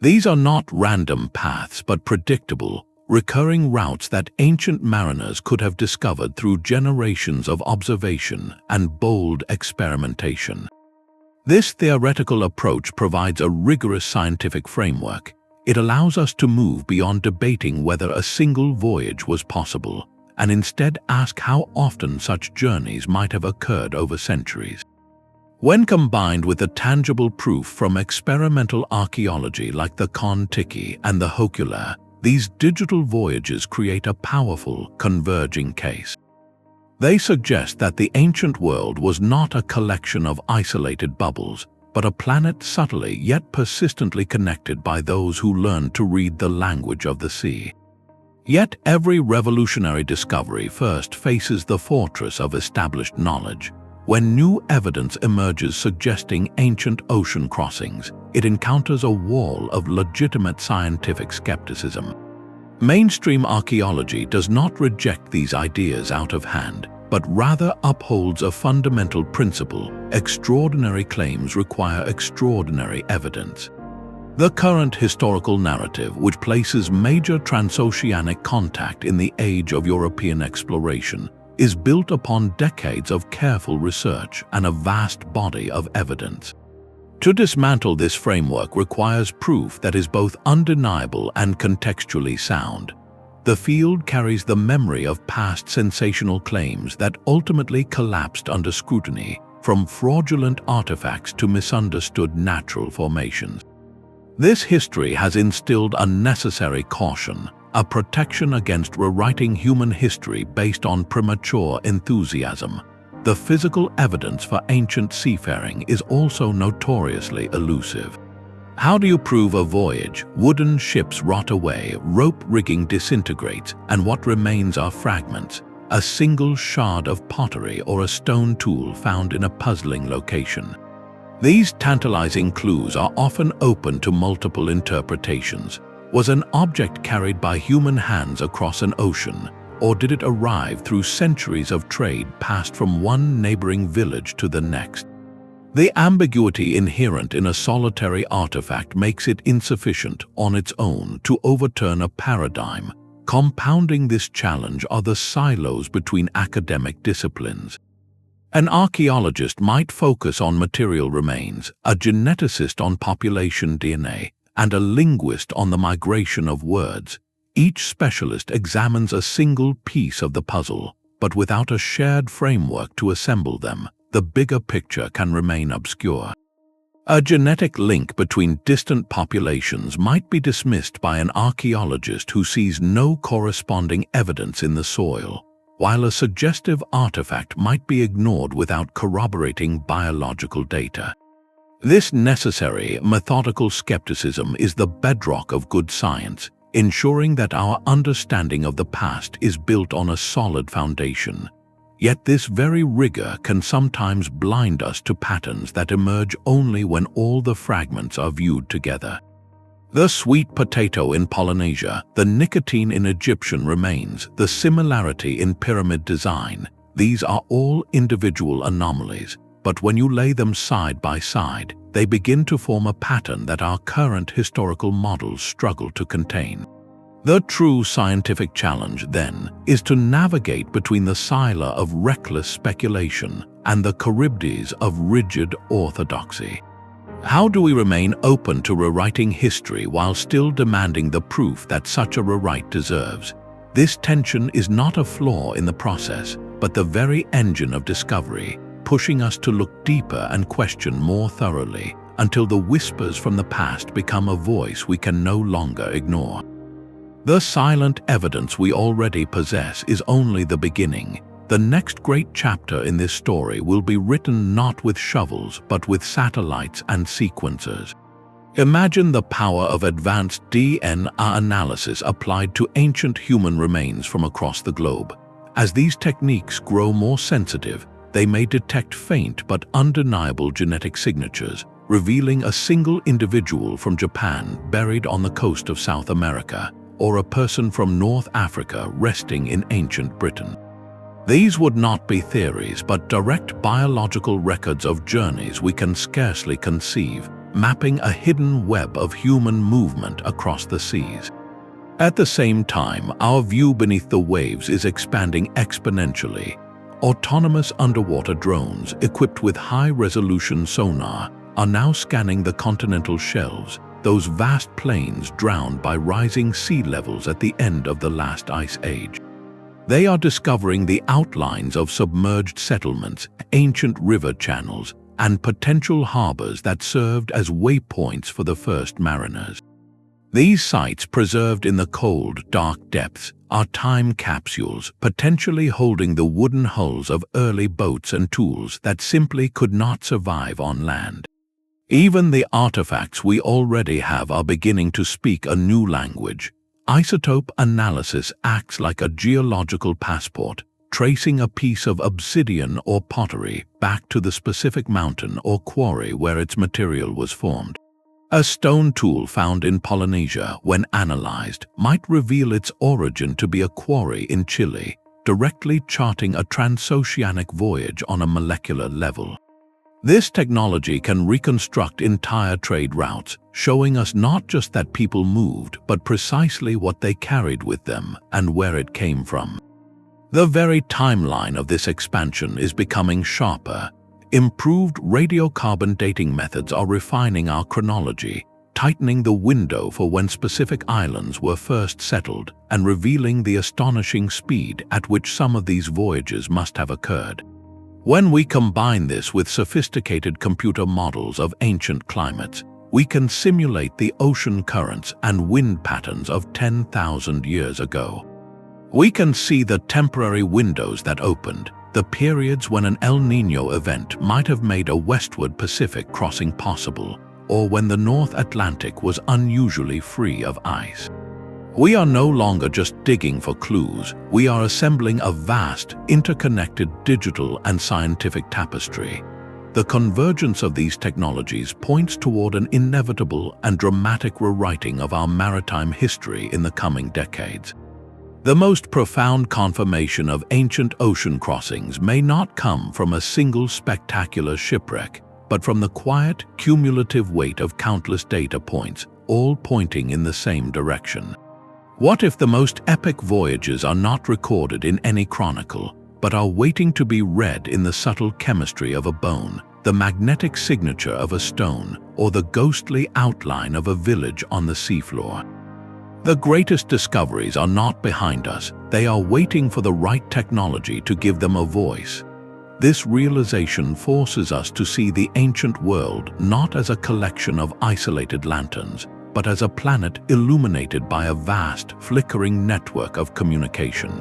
These are not random paths but predictable, recurring routes that ancient mariners could have discovered through generations of observation and bold experimentation. This theoretical approach provides a rigorous scientific framework. It allows us to move beyond debating whether a single voyage was possible, and instead ask how often such journeys might have occurred over centuries. When combined with the tangible proof from experimental archaeology like the Kon-Tiki and the Hokule'a, these digital voyages create a powerful, converging case. They suggest that the ancient world was not a collection of isolated bubbles, but a planet subtly yet persistently connected by those who learned to read the language of the sea. Yet every revolutionary discovery first faces the fortress of established knowledge. When new evidence emerges suggesting ancient ocean crossings, it encounters a wall of legitimate scientific skepticism. Mainstream archaeology does not reject these ideas out of hand, but rather upholds a fundamental principle: extraordinary claims require extraordinary evidence. The current historical narrative, which places major transoceanic contact in the age of European exploration, is built upon decades of careful research and a vast body of evidence. To dismantle this framework requires proof that is both undeniable and contextually sound. The field carries the memory of past sensational claims that ultimately collapsed under scrutiny, from fraudulent artifacts to misunderstood natural formations. This history has instilled a necessary caution, a protection against rewriting human history based on premature enthusiasm. The physical evidence for ancient seafaring is also notoriously elusive. How do you prove a voyage? Wooden ships rot away, rope rigging disintegrates, and what remains are fragments, a single shard of pottery or a stone tool found in a puzzling location. These tantalizing clues are often open to multiple interpretations. Was an object carried by human hands across an ocean, or did it arrive through centuries of trade passed from one neighboring village to the next? The ambiguity inherent in a solitary artifact makes it insufficient on its own to overturn a paradigm. Compounding this challenge are the silos between academic disciplines. An archaeologist might focus on material remains, a geneticist on population DNA, and a linguist on the migration of words. Each specialist examines a single piece of the puzzle, but without a shared framework to assemble them, the bigger picture can remain obscure. A genetic link between distant populations might be dismissed by an archaeologist who sees no corresponding evidence in the soil, while a suggestive artifact might be ignored without corroborating biological data. This necessary, methodical skepticism is the bedrock of good science, ensuring that our understanding of the past is built on a solid foundation. Yet this very rigor can sometimes blind us to patterns that emerge only when all the fragments are viewed together. The sweet potato in Polynesia, the nicotine in Egyptian remains, the similarity in pyramid design, these are all individual anomalies, but when you lay them side by side, they begin to form a pattern that our current historical models struggle to contain. The true scientific challenge, then, is to navigate between the sila of reckless speculation and the Charybdis of rigid orthodoxy. How do we remain open to rewriting history while still demanding the proof that such a rewrite deserves? This tension is not a flaw in the process, but the very engine of discovery, pushing us to look deeper and question more thoroughly until the whispers from the past become a voice we can no longer ignore. The silent evidence we already possess is only the beginning. The next great chapter in this story will be written not with shovels but with satellites and sequencers. Imagine the power of advanced DNA analysis applied to ancient human remains from across the globe. As these techniques grow more sensitive, they may detect faint but undeniable genetic signatures, revealing a single individual from Japan buried on the coast of South America, or a person from North Africa resting in ancient Britain. These would not be theories, but direct biological records of journeys we can scarcely conceive, mapping a hidden web of human movement across the seas. At the same time, our view beneath the waves is expanding exponentially. Autonomous underwater drones equipped with high-resolution sonar are now scanning the continental shelves, those vast plains drowned by rising sea levels at the end of the last ice age. They are discovering the outlines of submerged settlements, ancient river channels, and potential harbors that served as waypoints for the first mariners. These sites, preserved in the cold, dark depths, are time capsules, potentially holding the wooden hulls of early boats and tools that simply could not survive on land. Even the artifacts we already have are beginning to speak a new language. Isotope analysis acts like a geological passport, tracing a piece of obsidian or pottery back to the specific mountain or quarry where its material was formed. A stone tool found in Polynesia, when analyzed, might reveal its origin to be a quarry in Chile, directly charting a transoceanic voyage on a molecular level. This technology can reconstruct entire trade routes, showing us not just that people moved, but precisely what they carried with them and where it came from. The very timeline of this expansion is becoming sharper. Improved radiocarbon dating methods are refining our chronology, tightening the window for when specific islands were first settled, and revealing the astonishing speed at which some of these voyages must have occurred. When we combine this with sophisticated computer models of ancient climates, we can simulate the ocean currents and wind patterns of 10,000 years ago. We can see the temporary windows that opened, the periods when an El Niño event might have made a westward Pacific crossing possible, or when the North Atlantic was unusually free of ice. We are no longer just digging for clues, we are assembling a vast, interconnected digital and scientific tapestry. The convergence of these technologies points toward an inevitable and dramatic rewriting of our maritime history in the coming decades. The most profound confirmation of ancient ocean crossings may not come from a single spectacular shipwreck, but from the quiet, cumulative weight of countless data points, all pointing in the same direction. What if the most epic voyages are not recorded in any chronicle, but are waiting to be read in the subtle chemistry of a bone, the magnetic signature of a stone, or the ghostly outline of a village on the seafloor? The greatest discoveries are not behind us, they are waiting for the right technology to give them a voice. This realization forces us to see the ancient world not as a collection of isolated lanterns, but as a planet illuminated by a vast, flickering network of communication.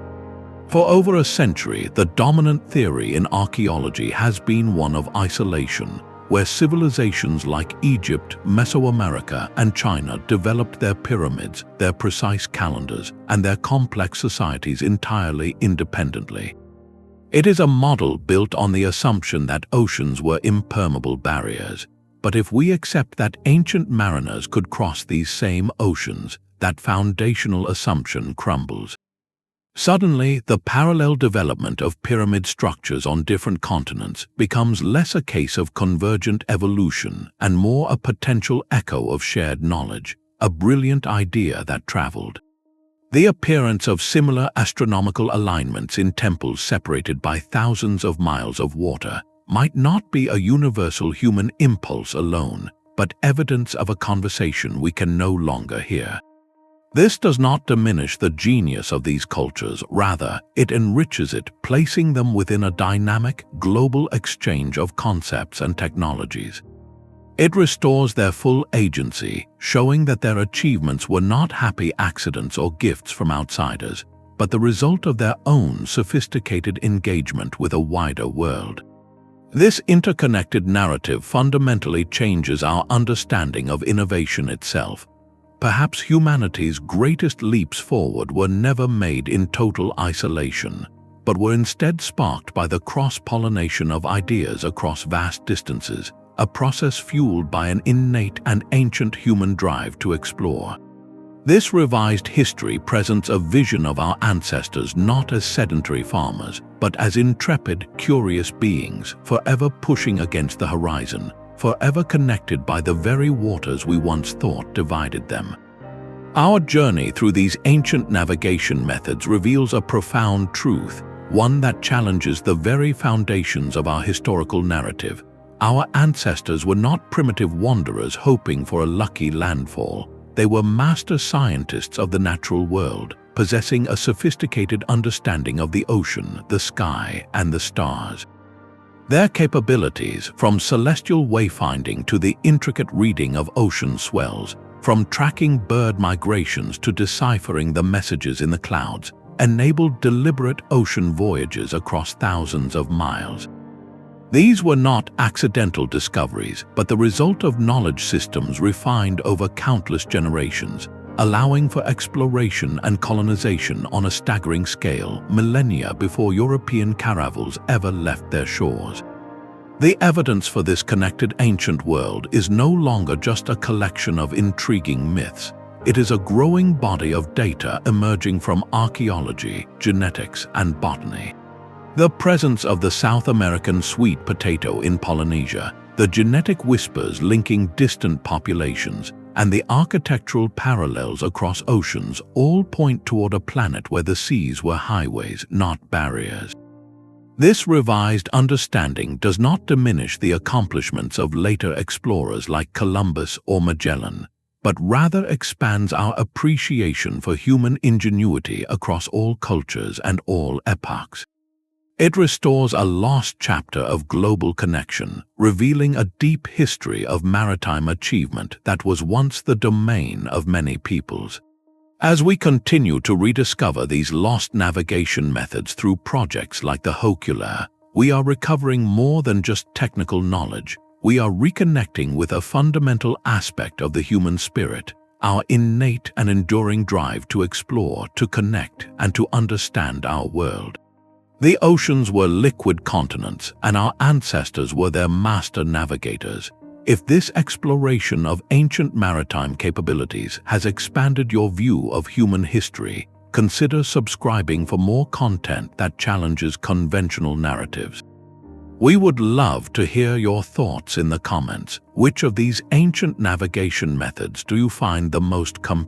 For over a century, the dominant theory in archaeology has been one of isolation, where civilizations like Egypt, Mesoamerica, and China developed their pyramids, their precise calendars, and their complex societies entirely independently. It is a model built on the assumption that oceans were impermeable barriers. But if we accept that ancient mariners could cross these same oceans, that foundational assumption crumbles. Suddenly, the parallel development of pyramid structures on different continents becomes less a case of convergent evolution and more a potential echo of shared knowledge, a brilliant idea that traveled. The appearance of similar astronomical alignments in temples separated by thousands of miles of water might not be a universal human impulse alone, but evidence of a conversation we can no longer hear. This does not diminish the genius of these cultures, rather, it enriches it, placing them within a dynamic, global exchange of concepts and technologies. It restores their full agency, showing that their achievements were not happy accidents or gifts from outsiders, but the result of their own sophisticated engagement with a wider world. This interconnected narrative fundamentally changes our understanding of innovation itself. Perhaps humanity's greatest leaps forward were never made in total isolation, but were instead sparked by the cross-pollination of ideas across vast distances, a process fueled by an innate and ancient human drive to explore. This revised history presents a vision of our ancestors not as sedentary farmers, but as intrepid, curious beings, forever pushing against the horizon, forever connected by the very waters we once thought divided them. Our journey through these ancient navigation methods reveals a profound truth, one that challenges the very foundations of our historical narrative. Our ancestors were not primitive wanderers hoping for a lucky landfall. They were master scientists of the natural world, possessing a sophisticated understanding of the ocean, the sky, and the stars. Their capabilities, from celestial wayfinding to the intricate reading of ocean swells, from tracking bird migrations to deciphering the messages in the clouds, enabled deliberate ocean voyages across thousands of miles. These were not accidental discoveries, but the result of knowledge systems refined over countless generations, allowing for exploration and colonization on a staggering scale, millennia before European caravels ever left their shores. The evidence for this connected ancient world is no longer just a collection of intriguing myths. It is a growing body of data emerging from archaeology, genetics, and botany. The presence of the South American sweet potato in Polynesia, the genetic whispers linking distant populations, and the architectural parallels across oceans all point toward a planet where the seas were highways, not barriers. This revised understanding does not diminish the accomplishments of later explorers like Columbus or Magellan, but rather expands our appreciation for human ingenuity across all cultures and all epochs. It restores a lost chapter of global connection, revealing a deep history of maritime achievement that was once the domain of many peoples. As we continue to rediscover these lost navigation methods through projects like the Hokule'a, we are recovering more than just technical knowledge. We are reconnecting with a fundamental aspect of the human spirit, our innate and enduring drive to explore, to connect, and to understand our world. The oceans were liquid continents, and our ancestors were their master navigators. If this exploration of ancient maritime capabilities has expanded your view of human history, consider subscribing for more content that challenges conventional narratives. We would love to hear your thoughts in the comments. Which of these ancient navigation methods do you find the most compelling?